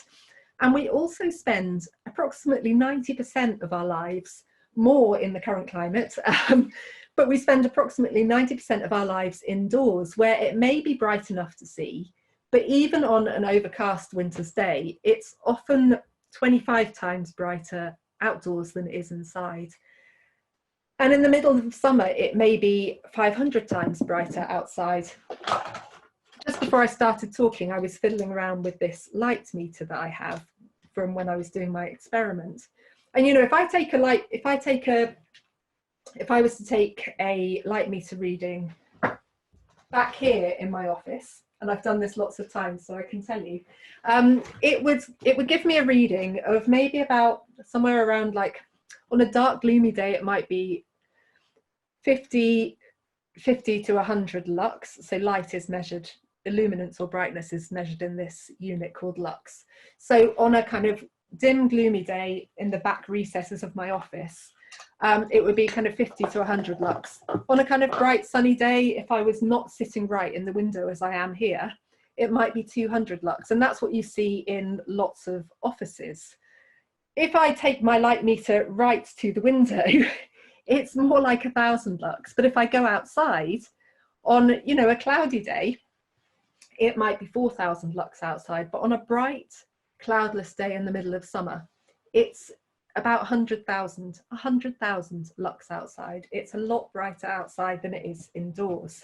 And we also spend approximately 90% of our lives, more in the current climate, but we spend approximately 90% of our lives indoors where it may be bright enough to see, but even on an overcast winter's day, it's often 25 times brighter outdoors than it is inside. And in the middle of summer, it may be 500 times brighter outside. Just before I started talking, I was fiddling around with this light meter that I have from when I was doing my experiment. And, you know, if I was to take a light meter reading back here in my office, and I've done this lots of times, so I can tell you, it would give me a reading of maybe about somewhere around, like, on a dark, gloomy day, it might be 50 to 100 lux. So light is measured, illuminance or brightness is measured in this unit called lux. So on a kind of dim, gloomy day in the back recesses of my office, it would be kind of 50 to 100 lux. On a kind of bright, sunny day, if I was not sitting right in the window as I am here, it might be 200 lux. And that's what you see in lots of offices. If I take my light meter right to the window, it's more like 1,000 lux. But if I go outside on, you know, a cloudy day, it might be 4,000 lux outside. But on a bright, cloudless day in the middle of summer, it's about 100,000 lux outside. It's a lot brighter outside than it is indoors.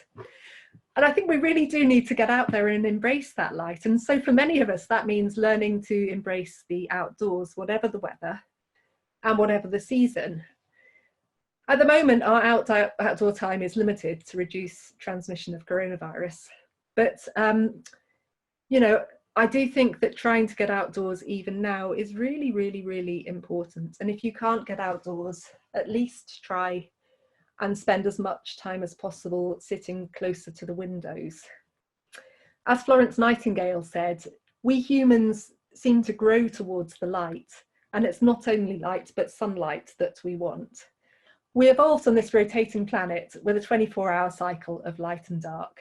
And I think we really do need to get out there and embrace that light. And so for many of us, that means learning to embrace the outdoors, whatever the weather and whatever the season. At the moment, our outdoor time is limited to reduce transmission of coronavirus. But, you know, I do think that trying to get outdoors even now is really, really, really important. And if you can't get outdoors, at least try and spend as much time as possible sitting closer to the windows. As Florence Nightingale said, we humans seem to grow towards the light, and it's not only light, but sunlight that we want. We evolved on this rotating planet with a 24-hour cycle of light and dark,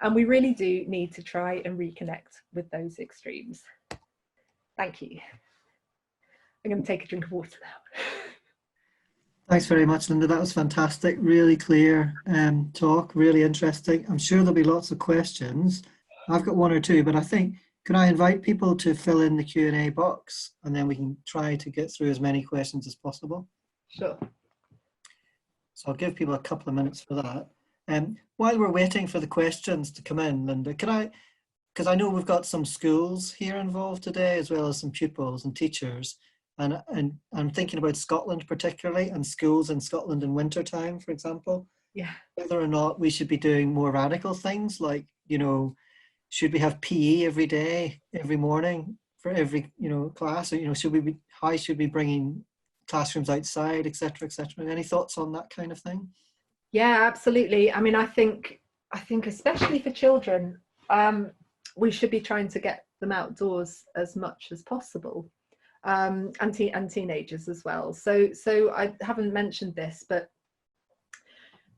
and we really do need to try and reconnect with those extremes. Thank you. I'm going to take a drink of water now. Thanks very much, Linda. That was fantastic. Really clear talk, really interesting. I'm sure there'll be lots of questions. I've got one or two, but I think, can I invite people to fill in the Q&A box, and then we can try to get through as many questions as possible? Sure. So I'll give people a couple of minutes for that. While we're waiting for the questions to come in, Linda, because I know we've got some schools here involved today, as well as some pupils and teachers. And I'm thinking about Scotland particularly, and schools in Scotland in winter time, for example. Yeah. Whether or not we should be doing more radical things, like, you know, should we have PE every day, every morning for every, you know, class? Or, you know, how should we bringing classrooms outside, etc., etc.? Any thoughts on that kind of thing? Yeah, absolutely. I mean, I think especially for children, we should be trying to get them outdoors as much as possible. And teenagers as well. So I haven't mentioned this, but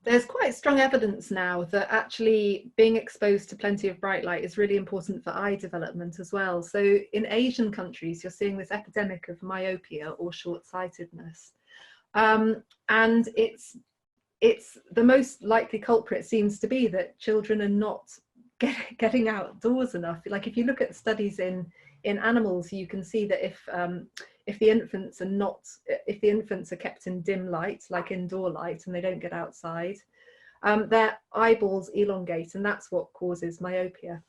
there's quite strong evidence now that actually being exposed to plenty of bright light is really important for eye development as well. So in Asian countries, you're seeing this epidemic of myopia or short-sightedness. And it's the most likely culprit seems to be that children are not getting outdoors enough. Like if you look at studies in animals, you can see that if the infants are kept in dim light, like indoor light, and they don't get outside, their eyeballs elongate, and that's what causes myopia.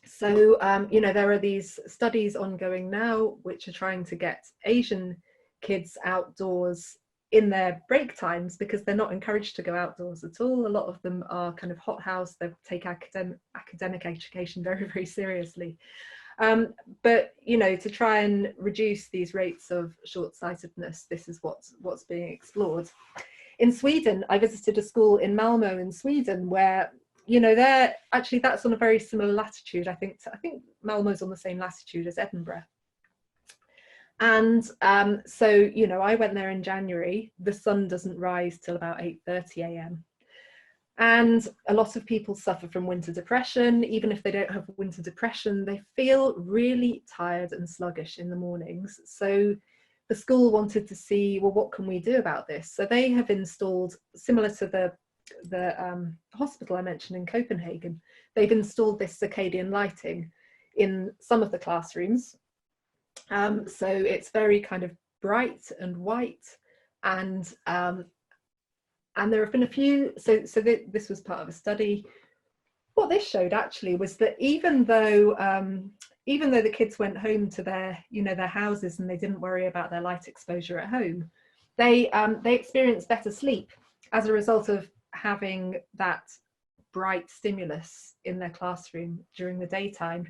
So you know, there are these studies ongoing now which are trying to get Asian kids outdoors in their break times, because they're not encouraged to go outdoors at all. A lot of them are kind of hothouse, they take academic education very, very seriously. But, you know, to try and reduce these rates of short-sightedness, this is what's being explored. In Sweden, I visited a school in Malmo in Sweden where, you know, that's on a very similar latitude. I think Malmo's on the same latitude as Edinburgh. And so, you know, I went there in January. The sun doesn't rise till about 8:30 a.m. And a lot of people suffer from winter depression. Even if they don't have winter depression, they feel really tired and sluggish in the mornings. So the school wanted to see, well, what can we do about this? So they have installed, similar to the hospital I mentioned in Copenhagen, they've installed this circadian lighting in some of the classrooms. So it's very kind of bright and white, and there have been a few. This was part of a study. What this showed actually was that even though the kids went home to their houses and they didn't worry about their light exposure at home, they experienced better sleep as a result of having that bright stimulus in their classroom during the daytime.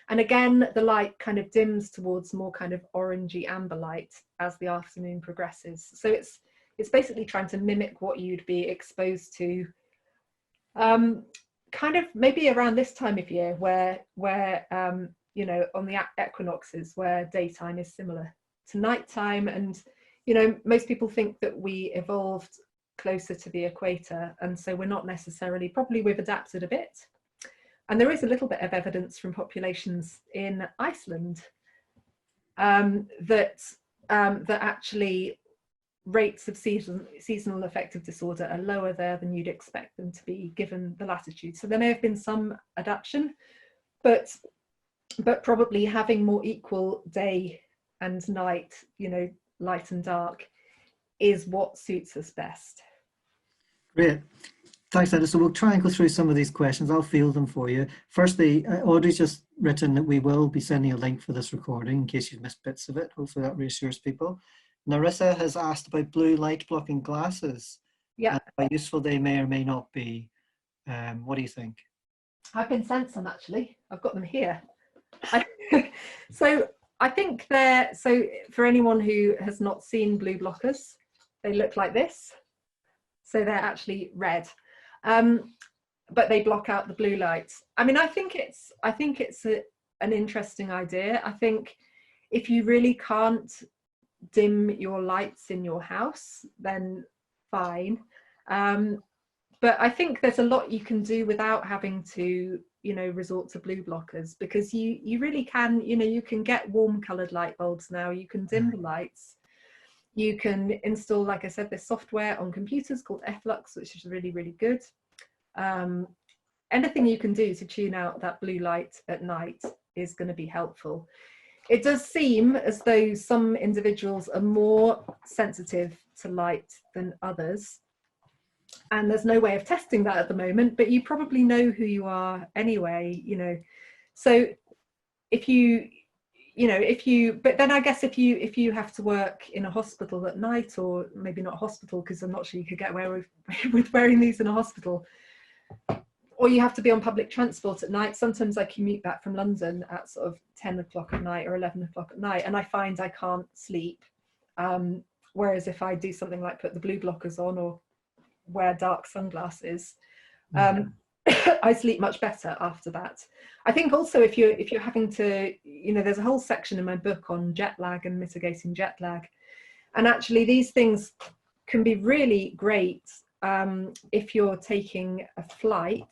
And again, the light kind of dims towards more kind of orangey amber light as the afternoon progresses. So it's basically trying to mimic what you'd be exposed to kind of maybe around this time of year, where you know, on the equinoxes, where daytime is similar to nighttime. And you know, most people think that we evolved closer to the equator, and so we're not necessarily, probably we've adapted a bit. And there is a little bit of evidence from populations in Iceland that actually rates of seasonal affective disorder are lower there than you'd expect them to be given the latitude. So there may have been some adaptation, but probably having more equal day and night, you know, light and dark, is what suits us best. Great. Thanks, Linda. So we'll try and go through some of these questions. I'll field them for you. Firstly, Audrey's just written that we will be sending a link for this recording in case you've missed bits of it. Hopefully that reassures people. Narissa has asked about blue light blocking glasses. Yeah. How useful they may or may not be. What do you think? I've been sent some, actually. I've got them here. So I think so for anyone who has not seen blue blockers, they look like this. So they're actually red, but they block out the blue light. I mean, I think it's an interesting idea. I think if you really can't dim your lights in your house, then fine. But I think there's a lot you can do without having to, you know, resort to blue blockers, because you really can, you know, you can get warm coloured light bulbs now. You can dim the lights. You can install, like I said, this software on computers called Flux, which is really, really good. Anything you can do to tune out that blue light at night is going to be helpful. It does seem as though some individuals are more sensitive to light than others. And there's no way of testing that at the moment, but you probably know who you are anyway, you know. So but then I guess if you have to work in a hospital at night, or maybe not a hospital, because I'm not sure you could get away with wearing these in a hospital, or you have to be on public transport at night. Sometimes I commute back from London at sort of 10 o'clock at night or 11 o'clock at night, and I find I can't sleep. Whereas if I do something like put the blue blockers on or wear dark sunglasses, I sleep much better after that. I think also if you're having to, you know, there's a whole section in my book on jet lag and mitigating jet lag, and actually these things can be really great if you're taking a flight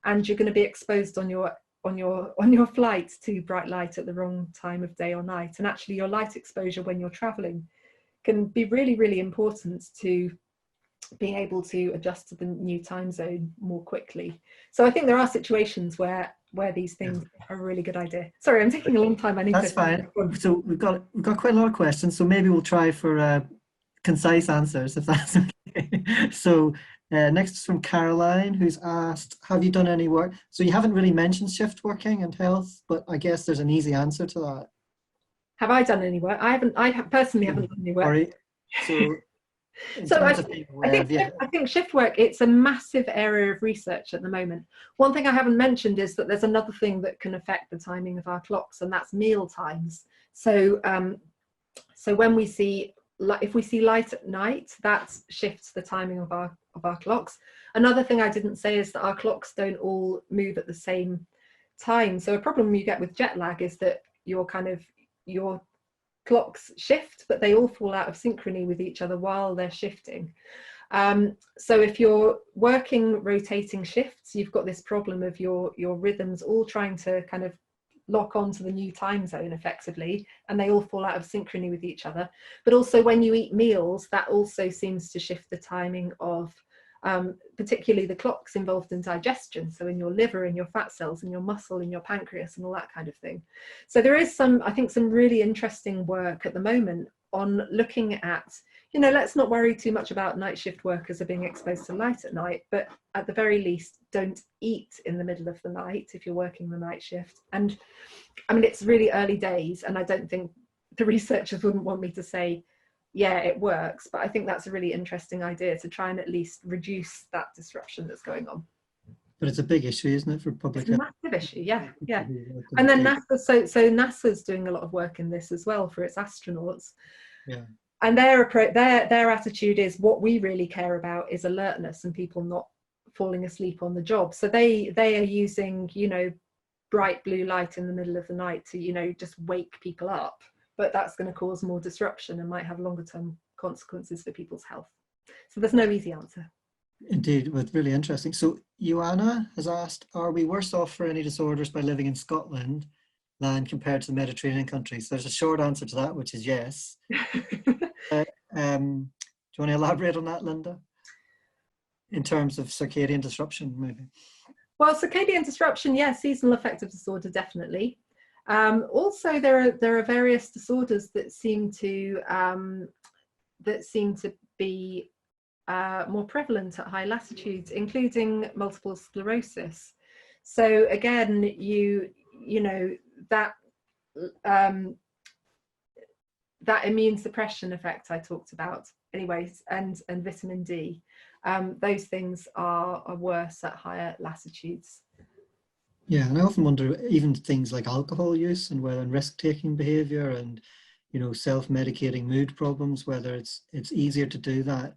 and you're going to be exposed on your flight to bright light at the wrong time of day or night. And actually your light exposure when you're traveling can be really, really important to being able to adjust to the new time zone more quickly. So I think there are situations where these things are a really good idea. Sorry, I'm taking a long time. That's fine. So we've got quite a lot of questions, so maybe we'll try for concise answers, if that's okay. So next is from Caroline, who's asked, have you done any work? So you haven't really mentioned shift working and health, but I guess there's an easy answer to that. Have I done any work? I personally haven't done any work. Sorry. So I think shift work, it's a massive area of research at the moment. One thing I haven't mentioned is that there's another thing that can affect the timing of our clocks, and that's meal times. So when we see, if we see light at night, that shifts the timing of our clocks. Another thing I didn't say is that our clocks don't all move at the same time. So a problem you get with jet lag is that your clocks shift, but they all fall out of synchrony with each other while they're shifting. So if you're working rotating shifts, you've got this problem of your rhythms all trying to kind of lock onto the new time zone effectively, and they all fall out of synchrony with each other. But also when you eat meals, that also seems to shift the timing of particularly the clocks involved in digestion, so in your liver, in your fat cells, in your muscle, in your pancreas, and all that kind of thing. So there is I think some really interesting work at the moment on looking at, let's not worry too much about night shift workers are being exposed to light at night, but at the very least, don't eat in the middle of the night if you're working the night shift. And I mean, it's really early days, and I don't think the researchers wouldn't want me to say, yeah, it works, but I think that's a really interesting idea to try and at least reduce that disruption that's going on. But it's a big issue, isn't it, for public health? It's a massive issue, yeah. And then NASA, so NASA's doing a lot of work in this as well for its astronauts. Yeah. And their attitude is, what we really care about is alertness and people not falling asleep on the job. So they are using, bright blue light in the middle of the night to, just wake people up. But that's going to cause more disruption and might have longer term consequences for people's health. So there's no easy answer. Indeed, but really interesting. So Joanna has asked, are we worse off for any disorders by living in Scotland than compared to the Mediterranean countries? There's a short answer to that, which is yes. Do you want to elaborate on that, Linda? In terms of circadian disruption, maybe? Well, circadian disruption, yes. Seasonal affective disorder, definitely. Also, there are various disorders that seem to be more prevalent at high latitudes, including multiple sclerosis. So again, that immune suppression effect I talked about, anyways, and vitamin D, those things are worse at higher latitudes. Yeah, and I often wonder, even things like alcohol use and whether risk-taking behavior and, self-medicating mood problems, whether it's easier to do that.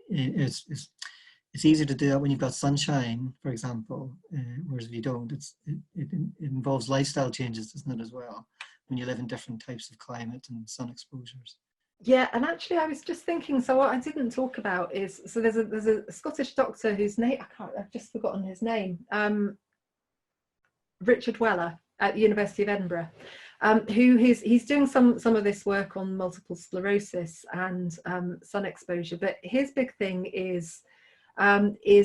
It's easier to do that when you've got sunshine, for example, whereas if you don't, it involves lifestyle changes, doesn't it, as well, when you live in different types of climate and sun exposures. Yeah, and actually I was just thinking, so what I didn't talk about is, so there's a Scottish doctor whose name, I've just forgotten his name, Richard Weller at the University of Edinburgh, he's doing some of this work on multiple sclerosis and sun exposure, but his big thing is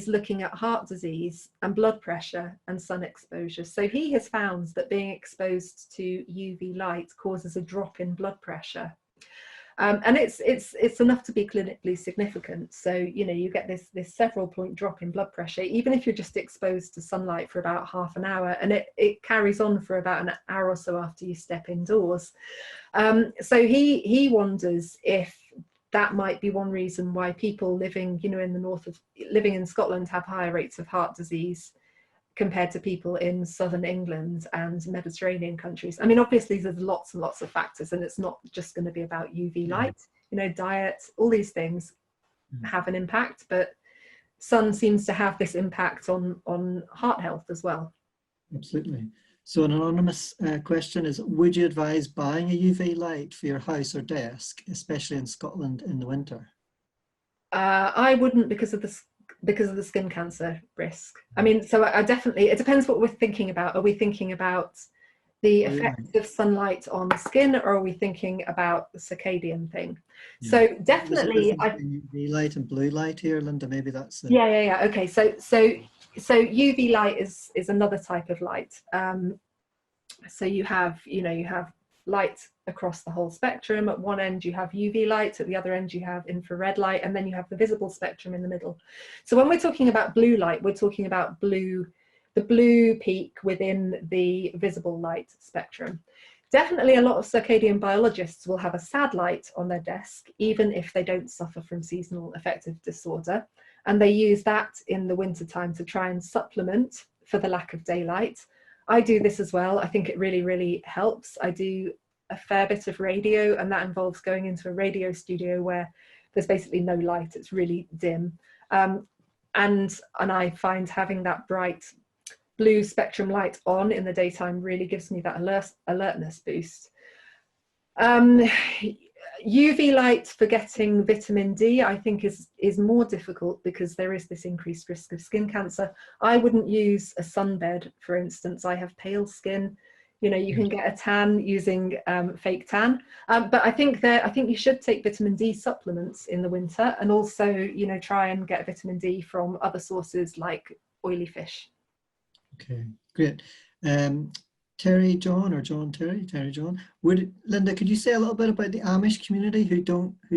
looking at heart disease and blood pressure and sun exposure. So he has found that being exposed to UV light causes a drop in blood pressure. And it's enough to be clinically significant. So, you get this several point drop in blood pressure, even if you're just exposed to sunlight for about half an hour, and it carries on for about an hour or so after you step indoors. So he wonders if that might be one reason why people living, living in Scotland have higher rates of heart disease compared to people in southern England and Mediterranean countries. I mean, obviously there's lots and lots of factors, and it's not just going to be about UV light. Diet, all these things have an impact, but sun seems to have this impact on heart health as well. Absolutely. So an anonymous question is, would you advise buying a UV light for your house or desk, especially in Scotland in the winter? I wouldn't, because of the skin cancer risk. I mean, so I definitely, it depends what we're thinking about. Are we thinking about the effect of sunlight on the skin, or are we thinking about the circadian thing? Yeah. So definitely, UV light and blue light here, Linda. Maybe that's yeah. Okay, so UV light is another type of light. So you have light across the whole spectrum. At one end you have UV light, at the other end you have infrared light, and then you have the visible spectrum in the middle. So when we're talking about blue light, we're talking about the blue peak within the visible light spectrum. Definitely a lot of circadian biologists will have a SAD light on their desk, even if they don't suffer from seasonal affective disorder, and they use that in the winter time to try and supplement for the lack of daylight. I do this as well. I think it really, really helps. I do a fair bit of radio, and that involves going into a radio studio where there's basically no light. It's really dim. And I find having that bright blue spectrum light on in the daytime really gives me that alertness boost. UV light for getting vitamin D, I think, is more difficult because there is this increased risk of skin cancer. I wouldn't use a sunbed, for instance. I have pale skin. You know, you can get a tan using fake tan, but I think you should take vitamin D supplements in the winter, and also, you know, try and get vitamin D from other sources like oily fish. Okay, great. Terry John or John Terry, Terry John. Linda, could you say a little bit about the Amish community who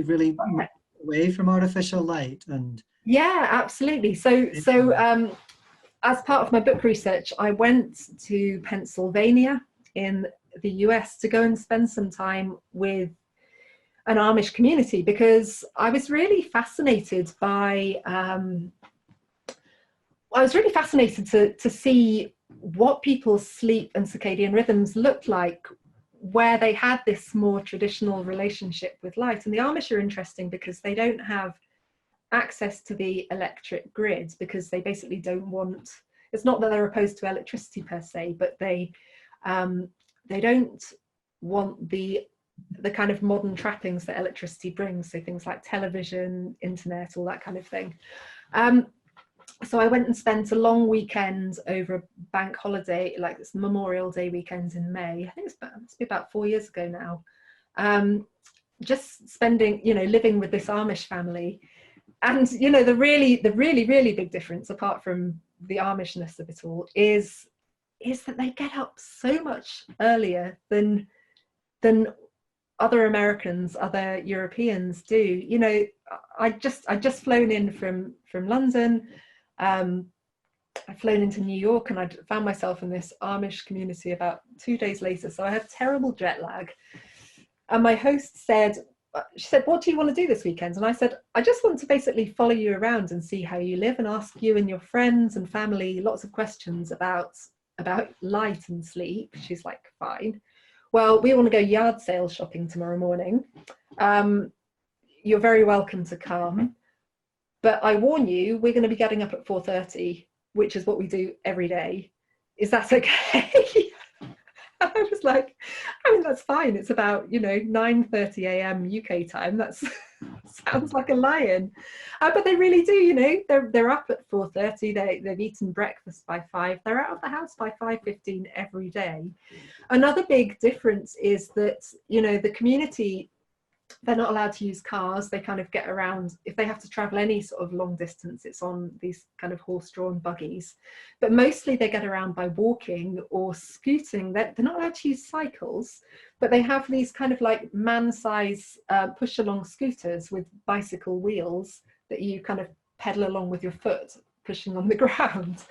really move away from artificial light? And yeah, absolutely. So as part of my book research, I went to Pennsylvania in the US to go and spend some time with an Amish community, because I was really fascinated by to see what people's sleep and circadian rhythms looked like where they had this more traditional relationship with light. And the Amish are interesting because they don't have access to the electric grid, because they basically don't want, it's not that they're opposed to electricity per se, but they don't want the kind of modern trappings that electricity brings, so things like television, internet, all that kind of thing. So I went and spent a long weekend over a bank holiday, like this Memorial Day weekend in May. I think it must be about 4 years ago now. Just spending, you know, living with this Amish family. And, you know, the really big difference, apart from the Amishness of it all, is that they get up so much earlier than other Americans, other Europeans do. You know, I just flown in from London. I'd flown into New York, and I found myself in this Amish community about 2 days later. So I had terrible jet lag. And my host said, she said, "What do you want to do this weekend?" And I said, "I just want to basically follow you around and see how you live, and ask you and your friends and family lots of questions about light and sleep." She's like, "Fine. Well, we want to go yard sale shopping tomorrow morning. You're very welcome to come. But I warn you, we're going to be getting up at 4:30, which is what we do every day. Is that okay?" And I was like, "I mean, that's fine. It's about, you know, 9:30 a.m. UK time. That sounds like a lie-in." But they really do, you know, they're up at 4:30. They've eaten breakfast by 5. They're out of the house by 5:15 every day. Another big difference is that, you know, the community, they're not allowed to use cars. They kind of get around. If they have to travel any sort of long distance, it's on these kind of horse-drawn buggies. But mostly they get around by walking or scooting. They're not allowed to use cycles, but they have these kind of like man-size push-along scooters with bicycle wheels that you kind of pedal along with your foot, pushing on the ground.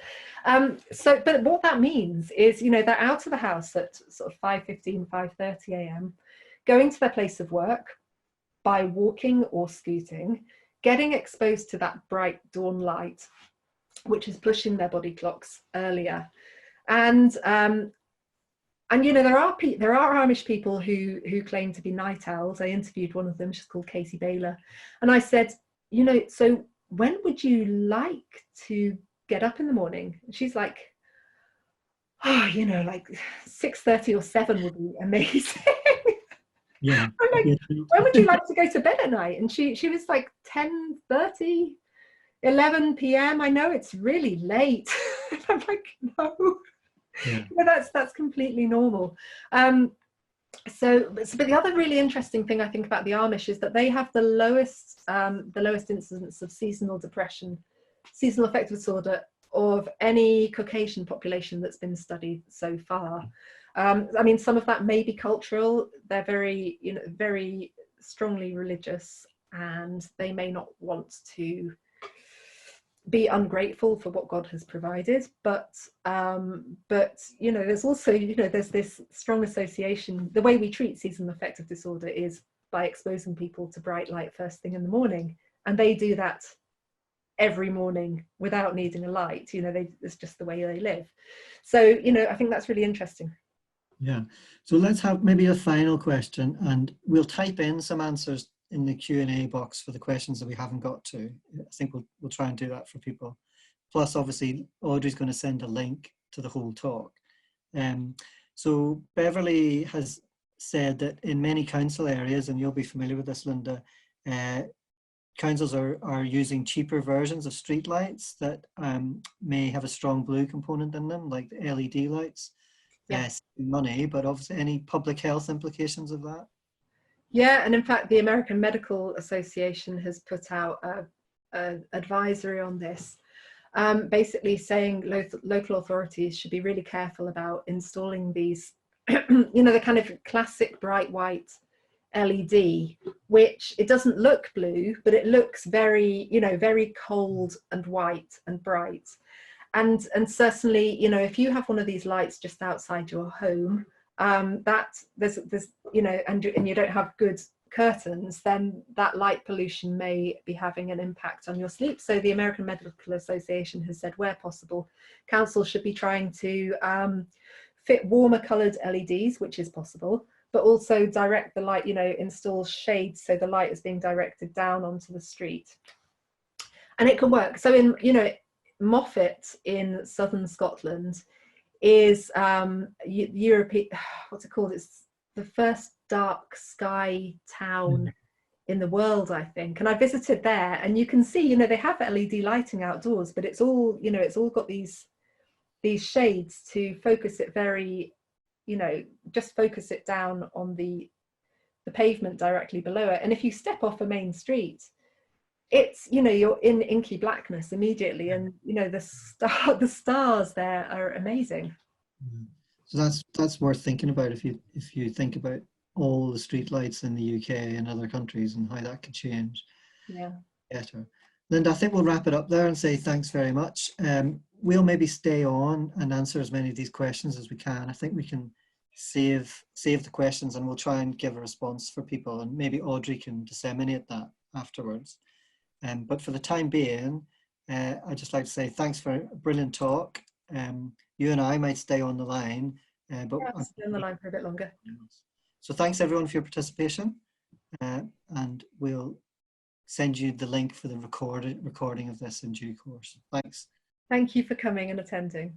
But what that means is, you know, they're out of the house at sort of 5:15, 5:30 a.m., going to their place of work by walking or scooting, getting exposed to that bright dawn light, which is pushing their body clocks earlier. And you know, there are Amish people who claim to be night owls. I interviewed one of them. She's called Katie Baylor, and I said, "You know, so when would you like to get up in the morning?" And she's like, "Oh, you know, like 6:30 or 7 would be amazing." yeah, I'm like, "When would you like to go to bed at night?" And she was like 10:30, 11 p.m. I know it's really late. I'm like, "No." yeah. Well, that's completely normal. But the other really interesting thing I think about the Amish is that they have the lowest incidence of seasonal depression, seasonal affective disorder, of any Caucasian population that's been studied so far. I mean, some of that may be cultural. They're very, you know, very strongly religious, and they may not want to be ungrateful for what God has provided. But you know, there's also, you know, there's this strong association. The way we treat seasonal affective disorder is by exposing people to bright light first thing in the morning, and they do that every morning without needing a light. You know, it's just the way they live. So, you know, I think that's really interesting. Yeah. So let's have maybe a final question, and we'll type in some answers in the Q&A box for the questions that we haven't got to. I think we'll try and do that for people. Plus, obviously, Audrey's going to send a link to the whole talk. So Beverly has said that in many council areas, and you'll be familiar with this, Linda, councils are using cheaper versions of street lights that may have a strong blue component in them, like the LED lights. money, but obviously any public health implications of that? Yeah, and in fact, the American Medical Association has put out a advisory on this, basically saying local authorities should be really careful about installing these, you know, the kind of classic bright white LED, which it doesn't look blue, but it looks very, you know, very cold and white and bright. And certainly, you know, if you have one of these lights just outside your home, that there's you know, and you don't have good curtains, then that light pollution may be having an impact on your sleep. So the American Medical Association has said, where possible, councils should be trying to fit warmer coloured LEDs, which is possible, but also direct the light, you know, install shades so the light is being directed down onto the street. And it can work. So in, you know, Moffat in southern Scotland is European, what's it called? It's the first dark sky town in the world, I think. And I visited there, and you can see, you know, they have LED lighting outdoors, but it's all, you know, it's all got these shades to focus it very, you know, just focus it down on the pavement directly below it. And if you step off a main street, it's, you know, you're in inky blackness immediately, and you know, the stars there are amazing. So that's worth thinking about if you think about all the street lights in the UK and other countries and how that could change. Yeah. Better. Linda, I think we'll wrap it up there and say thanks very much. We'll maybe stay on and answer as many of these questions as we can. I think we can save the questions, and we'll try and give a response for people, and maybe Audrey can disseminate that afterwards. But for the time being, I'd just like to say thanks for a brilliant talk. You and I might stay on the line, but I'll stay on the line for a bit longer. So thanks everyone for your participation, and we'll send you the link for the recording of this in due course. Thanks. Thank you for coming and attending.